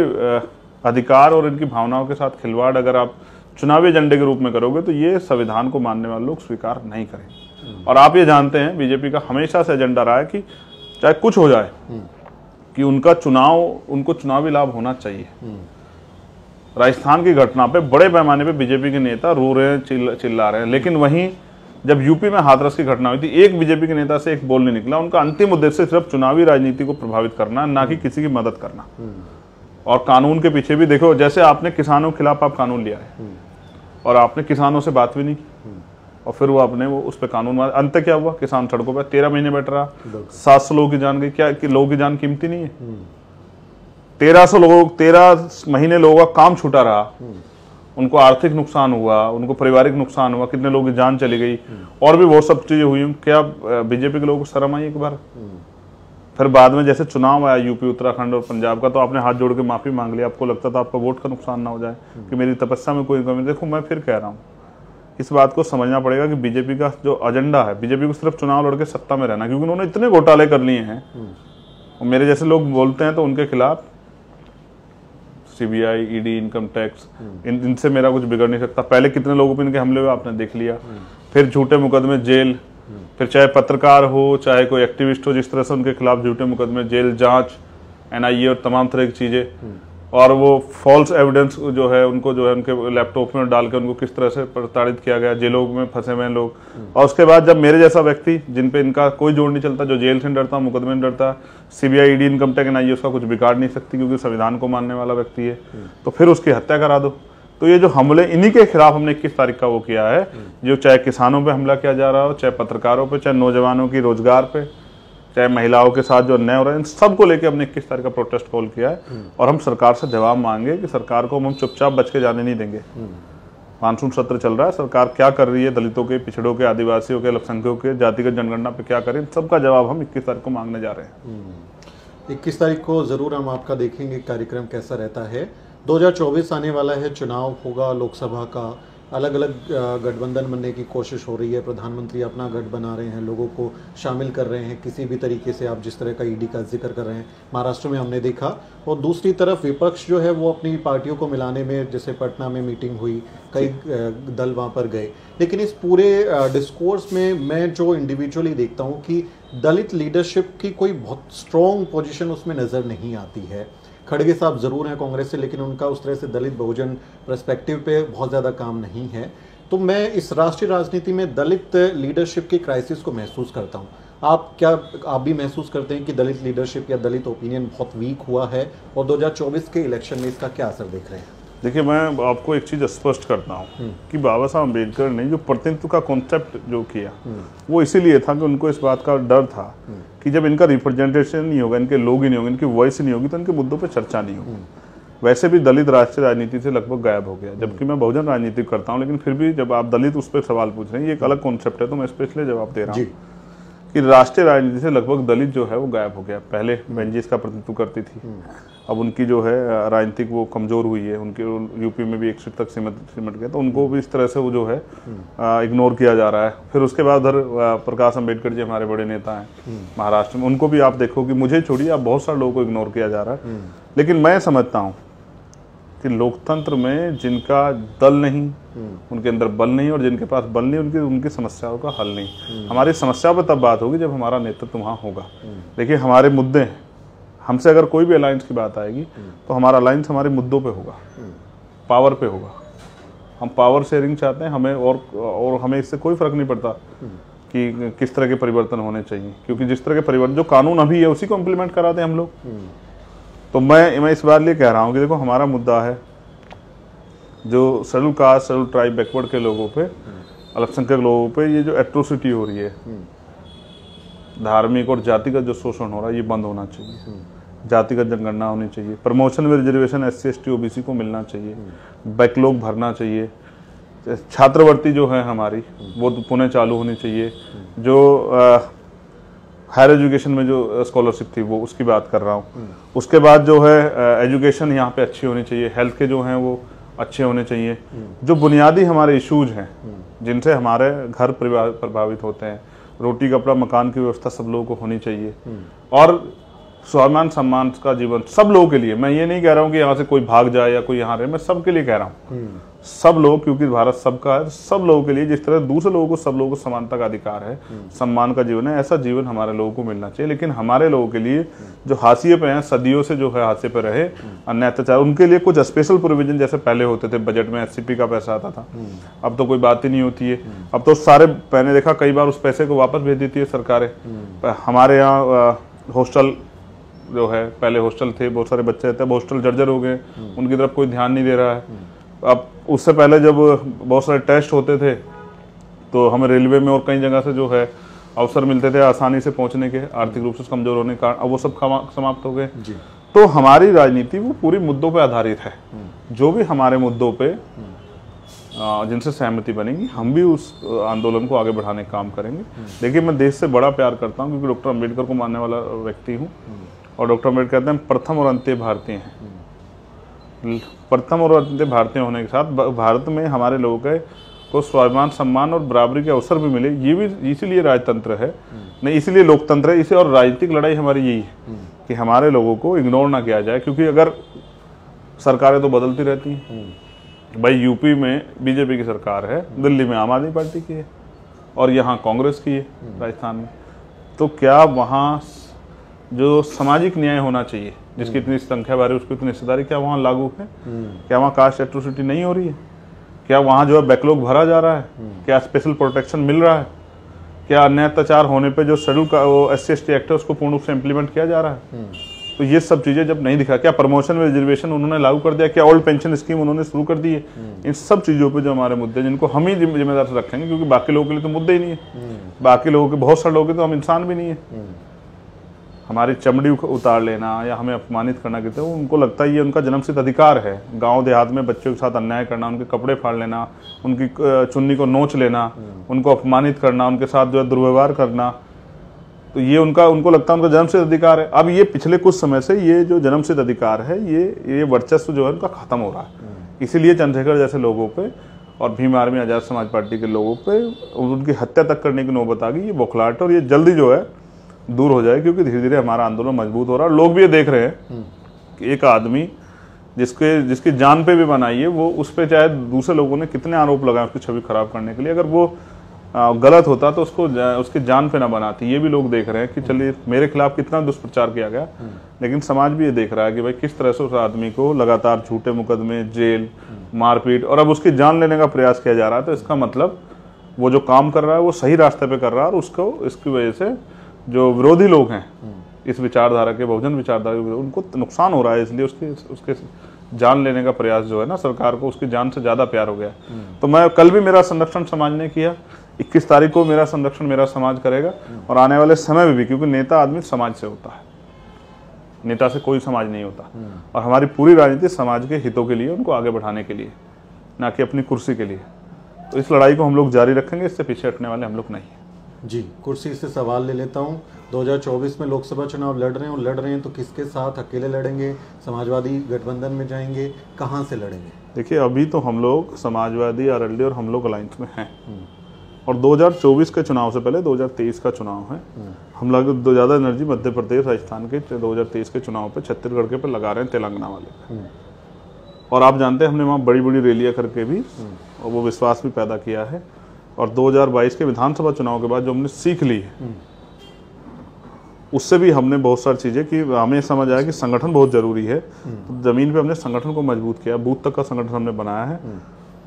अधिकार और इनकी भावनाओं के साथ खिलवाड़ अगर आप चुनावी एजेंडे के रूप में करोगे तो ये संविधान को मानने वाले लोग स्वीकार नहीं करेंगे। और आप ये जानते हैं बीजेपी का हमेशा से एजेंडा रहा है कि चाहे कुछ हो जाए कि उनको चुनावी लाभ होना चाहिए। राजस्थान की घटना पे बड़े पैमाने पे बीजेपी के नेता रो रहे हैं, चिल्ला रहे हैं, लेकिन वहीं जब यूपी में हाथरस की घटना हुई थी एक बीजेपी के नेता से एक बोल नहीं निकला। उनका अंतिम उद्देश्य सिर्फ चुनावी राजनीति को प्रभावित करना, ना कि किसी की मदद करना। और कानून के पीछे भी देखो, जैसे आपने किसानों के खिलाफ आप कानून लिया है और आपने किसानों से बात भी नहीं की और फिर वो आपने वो उस पर कानून, अंत क्या हुआ? किसान सड़कों पर 13 महीने बैठ रहा, 700 लोगों की जान गई। क्या कि लोगों की जान कीमती नहीं है? 13 महीने लोगों का काम छूटा रहा, उनको आर्थिक नुकसान हुआ, उनको पारिवारिक नुकसान हुआ, कितने लोगों की जान चली गई और भी बहुत सब चीजें हुई। क्या बीजेपी के लोगों को शर्म आई एक बार? फिर बाद में जैसे चुनाव आया यूपी, उत्तराखंड और पंजाब का, तो आपने हाथ जोड़ के माफी मांग लिया। आपको लगता था आपका वोट का नुकसान ना हो जाए कि मेरी तपस्या में कोई कमी। देखो मैं फिर कह रहा हूँ, इस बात को समझना पड़ेगा कि बीजेपी का जो एजेंडा है, बीजेपी को सिर्फ चुनाव लड़के सत्ता में रहना, क्योंकि उन्होंने इतने घोटाले कर लिए हैं और मेरे जैसे लोग बोलते हैं तो उनके खिलाफ सीबीआई, ईडी, इनकम टैक्स, इनसे मेरा कुछ बिगड़ नहीं सकता। पहले कितने लोगों पे इनके हमले हुए आपने देख लिया। फिर झूठे मुकदमे, जेल, फिर चाहे पत्रकार हो, चाहे कोई एक्टिविस्ट हो, जिस तरह से उनके खिलाफ झूठे मुकदमे, जेल, जांच, एनआईए और तमाम तरह की चीजें। और वो फॉल्स एविडेंस जो है उनको जो है उनके लैपटॉप में डाल के उनको किस तरह से प्रताड़ित किया गया, जेलों में फंसे हुए लोग। और उसके बाद जब मेरे जैसा व्यक्ति जिन पे इनका कोई जोड़ नहीं चलता, जो जेल से डरता, मुकदमे से डरता, CBI, ED, income tax, NIA उसका कुछ बिगाड़ नहीं सकती क्योंकि संविधान को मानने वाला व्यक्ति है, तो फिर उसकी हत्या करा दो। तो ये जो हमले, इन्हीं के खिलाफ हमने 21 तारीख का वो किया है, जो चाहे किसानों पे हमला किया जा रहा हो, चाहे पत्रकारों पे, चाहे नौजवानों की रोजगार पे, चाहे महिलाओं के साथ जो अन्याय हो रहा है, इन सबको लेके हमने 21 तारीख का प्रोटेस्ट कॉल किया है। और हम सरकार से जवाब मांगे कि सरकार को हम चुपचाप बच के जाने नहीं देंगे। मानसून सत्र चल रहा है, सरकार क्या कर रही है, दलितों के, पिछड़ों के, आदिवासियों के, अल्पसंख्यकों के, जातिगत जनगणना पे क्या करें, सबका जवाब हम 21 तारीख को मांगने जा रहे हैं। 21 तारीख को जरूर हम आपका देखेंगे कार्यक्रम कैसा रहता है। 2024 आने वाला है, चुनाव होगा लोकसभा का, अलग अलग गठबंधन बनने की कोशिश हो रही है, प्रधानमंत्री अपना गठ बना रहे हैं, लोगों को शामिल कर रहे हैं किसी भी तरीके से। आप जिस तरह का ईडी का जिक्र कर रहे हैं, महाराष्ट्र में हमने देखा। और दूसरी तरफ विपक्ष जो है वो अपनी पार्टियों को मिलाने में, जैसे पटना में मीटिंग हुई, कई दल वहाँ पर गए। लेकिन इस पूरे डिस्कोर्स में मैं जो इंडिविजुअली देखता हूँ कि दलित लीडरशिप की कोई बहुत स्ट्रॉन्ग पोजीशन उसमें नज़र नहीं आती है। खड़गे साहब ज़रूर हैं कांग्रेस से, लेकिन उनका उस तरह से दलित बहुजन पर्सपेक्टिव पे बहुत ज़्यादा काम नहीं है। तो मैं इस राष्ट्रीय राजनीति में दलित लीडरशिप की क्राइसिस को महसूस करता हूँ। आप भी महसूस करते हैं कि दलित लीडरशिप या दलित ओपिनियन बहुत वीक हुआ है, और 2024 के इलेक्शन में इसका क्या असर देख रहे हैं? देखिए, मैं आपको एक चीज़ स्पष्ट करता हूँ कि बाबा साहब अम्बेडकर ने जो प्रतिनिधित्व का कॉन्सेप्ट जो किया, वो इसीलिए था कि उनको इस बात का डर था कि जब इनका रिप्रेजेंटेशन नहीं होगा, इनके लोग ही नहीं होंगे, इनकी वॉइस ही नहीं होगी, तो इनके मुद्दों पे चर्चा नहीं होगी। वैसे भी दलित राष्ट्रीय राजनीति से लगभग गायब हो गया, जबकि मैं बहुजन राजनीति करता हूँ, लेकिन फिर भी जब आप दलित उस पर सवाल पूछ रहे हैं, ये एक अलग कॉन्सेप्ट है, तो मैं इस पर इसलिए जवाब दे रहा हूँ कि राष्ट्रीय राजनीति से लगभग दलित जो है वो गायब हो गया। पहले बेंजीज का प्रतिनिधित्व करती थी, अब उनकी जो है राजनीतिक वो कमजोर हुई है, उनके यूपी में भी एक सीट तक सिमट गए, तो उनको भी इस तरह से वो जो है इग्नोर किया जा रहा है। फिर उसके बाद उधर प्रकाश अम्बेडकर जी हमारे बड़े नेता हैं महाराष्ट्र में, उनको भी आप देखो कि मुझे छोड़िए, आप बहुत सारे लोगों को इग्नोर किया जा रहा है। लेकिन मैं समझता हूँ कि लोकतंत्र में जिनका दल नहीं, उनके अंदर बल नहीं, और जिनके पास बल नहीं, उनकी समस्याओं का हल नहीं। हमारी समस्याओं पर तब बात होगी जब हमारा नेतृत्व वहाँ होगा। देखिए, हमारे मुद्दे हैं, हमसे अगर कोई भी अलायंस की बात आएगी तो हमारा अलायंस हमारे मुद्दों पे होगा, पावर पे होगा। हम पावर शेयरिंग चाहते हैं, हमें और हमें इससे कोई फर्क नहीं पड़ता कि किस तरह के परिवर्तन होने चाहिए, क्योंकि जिस तरह के परिवर्तन जो कानून अभी है उसी को इम्प्लीमेंट कराते हैं हम लोग। तो मैं इस बार लिए कह रहा हूँ कि देखो, हमारा मुद्दा है जो schedule caste, schedule tribe, backward के लोगों पे, अल्पसंख्यक लोगों पे ये जो एट्रोसिटी हो रही है, धार्मिक और जातिगत जो शोषण हो रहा है, ये बंद होना चाहिए। जातिगत जनगणना होनी चाहिए, प्रमोशन में रिजर्वेशन SC ST OBC को मिलना चाहिए, बैकलॉग भरना चाहिए, छात्रवृत्ति जो है हमारी वो पुनः चालू होनी चाहिए, जो हायर एजुकेशन में जो स्कॉलरशिप थी वो उसकी बात कर रहा हूँ। उसके बाद जो है एजुकेशन यहाँ पे अच्छी होनी चाहिए, हेल्थ के जो हैं वो अच्छे होने चाहिए। जो बुनियादी हमारे इश्यूज हैं जिनसे हमारे घर प्रभावित होते हैं, रोटी कपड़ा मकान की व्यवस्था सब लोगों को होनी चाहिए, और स्वाभिमान सम्मान का जीवन सब लोगों के लिए। मैं ये नहीं कह रहा हूँ कि यहाँ से कोई भाग जाए या कोई यहाँ रहे, मैं सबके लिए कह रहा हूँ, सब लोग, क्योंकि भारत सबका है, सब लोगों के लिए जिस तरह दूसरे लोगों को, सब लोगों को समानता का अधिकार है, सम्मान का जीवन है, ऐसा जीवन हमारे लोगों को मिलना चाहिए। लेकिन हमारे लोगों के लिए जो हाशिए पे हैं, सदियों से जो है हाशिए पे रहे, अन्य अत्याचार, उनके लिए कुछ स्पेशल प्रोविजन जैसे पहले होते थे, बजट में SCP का पैसा आता था, अब तो कोई बात ही नहीं होती है। अब तो सारे, मैंने देखा कई बार उस पैसे को वापस भेज देती है सरकारें। हमारे यहाँ हॉस्टल जो है, पहले हॉस्टल थे, बहुत सारे बच्चे रहते हैं, हॉस्टल जर्जर हो गए, उनकी तरफ कोई ध्यान नहीं दे रहा है। अब उससे पहले जब बहुत सारे टेस्ट होते थे तो हमें रेलवे में और कई जगह से जो है अवसर मिलते थे आसानी से पहुंचने के, आर्थिक रूप से कमजोर होने के कारण, अब वो सब समाप्त हो गए। तो हमारी राजनीति वो पूरी मुद्दों पे आधारित है। जो भी हमारे मुद्दों पे जिनसे सहमति बनेगी, हम भी उस आंदोलन को आगे बढ़ाने का काम करेंगे। देखिए, मैं देश से बड़ा प्यार करता हूँ क्योंकि डॉक्टर अम्बेडकर को मानने वाला व्यक्ति हूँ, और डॉक्टर अम्बेडकर कहते हैं प्रथम और अंत्य भारतीय हैं। प्रथम और अंत्य भारतीय होने के साथ भारत में हमारे लोगों को स्वाभिमान सम्मान और बराबरी के अवसर भी मिले। ये भी इसीलिए राजतंत्र है, नहीं इसलिए लोकतंत्र है। इसे और राजनीतिक लड़ाई हमारी यही है कि हमारे लोगों को इग्नोर ना किया जाए, क्योंकि अगर सरकारें तो बदलती रहती हैं। भाई यूपी में बीजेपी की सरकार है, दिल्ली में आम आदमी पार्टी की है, और यहाँ कांग्रेस की है राजस्थान में। तो क्या वहाँ जो सामाजिक न्याय होना चाहिए, जिसकी इतनी संख्या बारे उसकी इतनी हिस्सेदारी, क्या वहाँ लागू है? क्या वहाँ कास्ट एट्रोसिटी नहीं हो रही है? क्या वहाँ जो है बैकलॉग भरा जा रहा है? क्या स्पेशल प्रोटेक्शन मिल रहा है? क्या अन्य अत्याचार होने पे जो शेड्यूल का वो SC ST एक्ट है उसको पूर्ण रूप से इम्प्लीमेंट किया जा रहा है? तो ये सब चीजें जब नहीं दिखा, क्या प्रमोशन में रिजर्वेशन उन्होंने लागू कर दिया, क्या ओल्ड पेंशन स्कीम उन्होंने शुरू कर दी है? इन सब चीजों पे जो हमारे मुद्दे, जिनको हम ही जिम्मेदार से रखेंगे, क्योंकि बाकी लोगों के लिए तो मुद्दे ही नहीं है। बाकी लोगों के, बहुत सारे लोगों के तो हम इंसान भी नहीं है। हमारी चमड़ी उतार लेना या हमें अपमानित करना, कहते हैं उनको लगता है ये उनका जन्मसिद्ध अधिकार है। गांव देहात में बच्चों के साथ अन्याय करना, उनके कपड़े फाड़ लेना, उनकी चुन्नी को नोच लेना, उनको अपमानित करना, उनके साथ जो है दुर्व्यवहार करना, तो ये उनको लगता है उनका जन्मसिद्ध अधिकार है। अब ये पिछले कुछ समय से ये जो जन्मसिद्ध अधिकार है, ये वर्चस्व जो है उनका खत्म हो रहा है। इसीलिए चंद्रशेखर जैसे लोगों पे और भीम आर्मी आजाद समाज पार्टी के लोगों पे उनकी हत्या तक करने की नौबत आ गई। ये बौखलाहट और ये जल्दी जो है दूर हो जाए, क्योंकि धीरे धीरे हमारा आंदोलन मजबूत हो रहा है। लोग भी ये देख रहे हैं कि एक आदमी जिसकी जान पे भी बनाई है, वो उस पर चाहे दूसरे लोगों ने कितने आरोप लगाए उसकी छवि खराब करने के लिए, अगर वो गलत होता तो उसकी जान पे ना बनाती। ये भी लोग देख रहे हैं कि चलिए मेरे खिलाफ कितना दुष्प्रचार किया गया, लेकिन समाज भी ये देख रहा है कि भाई किस तरह से उस आदमी को लगातार झूठे मुकदमे, जेल, मारपीट और अब उसकी जान लेने का प्रयास किया जा रहा है। तो इसका मतलब वो जो काम कर रहा है वो सही रास्ते पे कर रहा है, और उसको इसकी वजह से जो विरोधी लोग हैं इस विचारधारा के, बहुजन विचारधारा के, उनको नुकसान हो रहा है। इसलिए उसके जान लेने का प्रयास जो है ना, सरकार को उसकी जान से ज्यादा प्यार हो गया। तो मैं कल भी मेरा संरक्षण समाज ने किया, 21 तारीख को मेरा संरक्षण मेरा समाज करेगा, और आने वाले समय में भी, क्योंकि नेता आदमी समाज से होता है, नेता से कोई समाज नहीं होता। और हमारी पूरी राजनीति समाज के हितों के लिए, उनको आगे बढ़ाने के लिए, ना कि अपनी कुर्सी के लिए। तो इस लड़ाई को हम लोग जारी रखेंगे, इससे पीछे हटने वाले हम लोग नहीं हैं। जी, कुर्सी से सवाल ले लेता हूँ। 2024 में लोकसभा चुनाव लड़ रहे हैं, और लड़ रहे हैं तो किसके साथ? अकेले लड़ेंगे, समाजवादी गठबंधन में जाएंगे, कहाँ से लड़ेंगे? देखिए, अभी तो हम लोग समाजवादी, RLD और हम लोग अलायंस में हैं, और 2024 के चुनाव से पहले 2023 का चुनाव है। हम लोग ज़्यादा एनर्जी मध्य प्रदेश, राजस्थान के 2023 के चुनाव पे, छत्तीसगढ़ के पे लगा रहे हैं, तेलंगाना वाले। और आप जानते हैं हमने वहाँ बड़ी बड़ी रैलियाँ करके भी और वो विश्वास भी पैदा किया है। और 2022 के विधानसभा चुनाव के बाद जो हमने सीख ली है, उससे भी हमने बहुत सारी चीज़ें कि हमें समझ आया कि संगठन बहुत ज़रूरी है। तो ज़मीन पे हमने संगठन को मजबूत किया, बूथ तक का संगठन हमने बनाया है,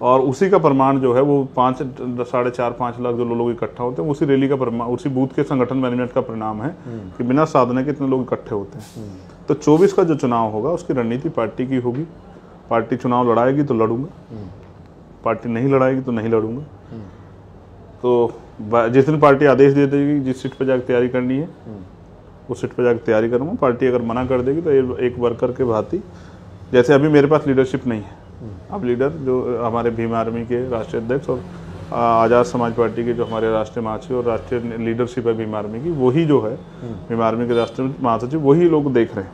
और उसी का प्रमाण जो है वो 4.5 लाख जो लोग इकट्ठा होते हैं, उसी रैली का प्रमाण, उसी बूथ के संगठन मैनेजमेंट का परिणाम है कि बिना साधने के इतने लोग इकट्ठे होते हैं। तो 24 का जो चुनाव होगा उसकी रणनीति पार्टी की होगी, पार्टी चुनाव लड़ाएगी तो लड़ूंगा, पार्टी नहीं लड़ाएगी तो नहीं लड़ूंगा। तो जिस दिन पार्टी आदेश दे देगी जिस सीट पर जाकर तैयारी करनी है उस सीट पर जाकर तैयारी करूंगा। पार्टी अगर मना कर देगी तो एक वर्कर के भांति, जैसे अभी मेरे पास लीडरशिप नहीं है, अब लीडर जो हमारे भीम आर्मी के राष्ट्रीय अध्यक्ष और आज़ाद समाज पार्टी के जो हमारे राष्ट्रीय महासचिव और राष्ट्रीय लीडरशिप है भीम आर्मी की, वही जो है भीम आर्मी के राष्ट्रीय महासचिव, वही लोग देख रहे हैं।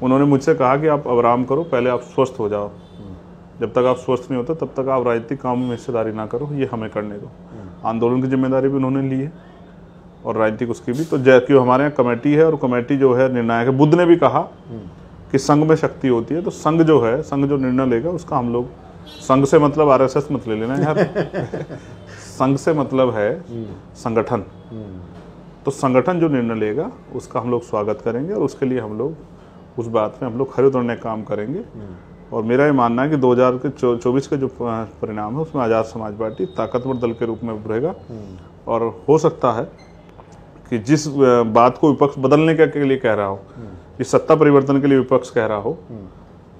उन्होंने मुझसे कहा कि आप आराम करो, पहले आप स्वस्थ हो जाओ, जब तक आप स्वस्थ नहीं होते तब तक आप राजनीतिक कामों में हिस्सेदारी ना करो, ये हमें करने दो। आंदोलन की जिम्मेदारी भी उन्होंने ली है और राजनीतिक उसकी भी। तो क्यों हमारे यहाँ कमेटी है और कमेटी जो है निर्णायक है। बुद्ध ने भी कहा कि संघ में शक्ति होती है, तो संघ जो है, संघ जो निर्णय लेगा उसका हम लोग, संघ से मतलब आरएसएस मत ले लेना यार संघ से मतलब है संगठन, तो संगठन जो निर्णय लेगा उसका हम लोग स्वागत करेंगे और उसके लिए हम लोग उस बात में हम लोग खरे उतरने काम करेंगे। और मेरा ये मानना है कि 2024 का जो परिणाम है उसमें आज़ाद समाज पार्टी ताकतवर दल के रूप में उभरेगा और हो सकता है कि जिस बात को विपक्ष बदलने के लिए कह रहा हो, इस सत्ता परिवर्तन के लिए विपक्ष कह रहा हो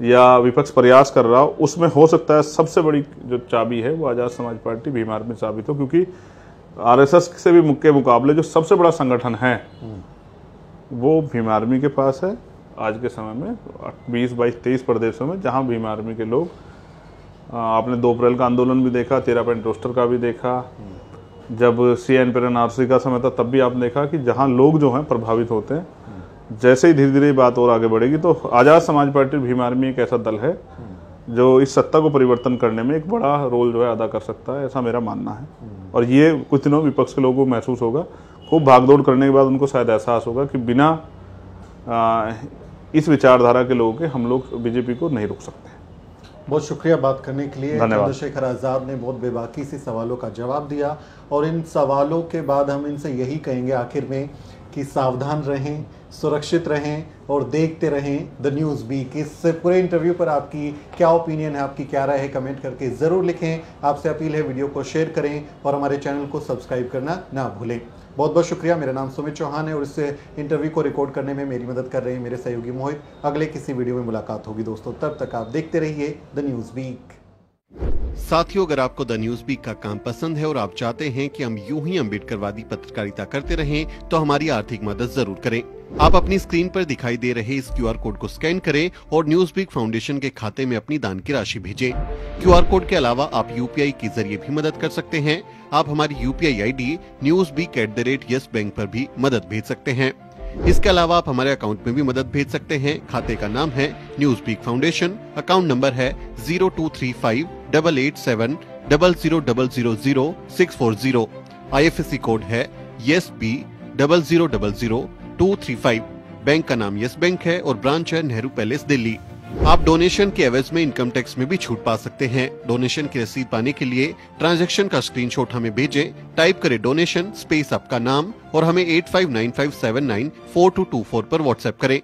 या विपक्ष प्रयास कर रहा हो, उसमें हो सकता है सबसे बड़ी जो चाबी है वो आज़ाद समाज पार्टी भीम आर्मी साबित हो, क्योंकि आरएसएस से भी के मुकाबले जो सबसे बड़ा संगठन है वो भीम आर्मी के पास है। आज के समय में 20, 22, 23 प्रदेशों में जहां भीम आर्मी के लोग, आपने 2 अप्रैल का आंदोलन भी देखा, 13 पॉइंट रोस्टर का भी देखा, जब CNPRNRC का समय था तब भी आपने देखा कि जहां लोग जो हैं प्रभावित होते हैं। जैसे ही धीरे धीरे बात और आगे बढ़ेगी तो आज़ाद समाज पार्टी भीम आर्मी एक ऐसा दल है जो इस सत्ता को परिवर्तन करने में एक बड़ा रोल जो है अदा कर सकता है, ऐसा मेरा मानना है। और ये कुछ दिनों विपक्ष के लोगों को महसूस होगा, खूब भागदौड़ करने के बाद उनको शायद एहसास होगा कि बिना इस विचारधारा के लोगों के हम लोग बीजेपी को नहीं रोक सकते। बहुत शुक्रिया बात करने के लिए। धन्यवाद। चंद्रशेखर आज़ाद ने बहुत बेबाकी से सवालों का जवाब दिया और इन सवालों के बाद हम इनसे यही कहेंगे आखिर में कि सावधान रहें, सुरक्षित रहें और देखते रहें द न्यूज़ वीक। इस पूरे इंटरव्यू पर आपकी क्या ओपिनियन है, आपकी क्या राय है, कमेंट करके ज़रूर लिखें। आपसे अपील है वीडियो को शेयर करें और हमारे चैनल को सब्सक्राइब करना ना भूलें। बहुत बहुत शुक्रिया। मेरा नाम सुमित चौहान है और इस इंटरव्यू को रिकॉर्ड करने में मेरी मदद कर रहे हैं मेरे सहयोगी मोहित। अगले किसी वीडियो में मुलाकात होगी दोस्तों, तब तक आप देखते रहिए द न्यूज़ वीक। साथियों, अगर आपको द न्यूज़ वीक का काम पसंद है और आप चाहते हैं कि हम यूं ही अम्बेडकरवादी पत्रकारिता करते रहें तो हमारी आर्थिक मदद जरूर करें। आप अपनी स्क्रीन पर दिखाई दे रहे इस QR कोड को स्कैन करें और न्यूज़ वीक फाउंडेशन के खाते में अपनी दान की राशि भेजें। QR कोड के अलावा आप UPI के जरिए भी मदद कर सकते हैं। आप हमारी UPI ID newsweek@yes bank पर भी मदद भेज सकते हैं। इसके अलावा आप हमारे अकाउंट में भी मदद भेज सकते हैं। खाते का नाम है Newsweek foundation, account number है 02358800000640। IFSC कोड है YesB000235। बैंक का नाम यस बैंक है और ब्रांच है नेहरू पैलेस दिल्ली। आप डोनेशन के एवज में इनकम टैक्स में भी छूट पा सकते हैं। डोनेशन की रसीद पाने के लिए ट्रांजैक्शन का स्क्रीनशॉट हमें भेजें। टाइप करें डोनेशन स्पेस आपका नाम और हमें 8595794224 पर व्हाट्सएप करें।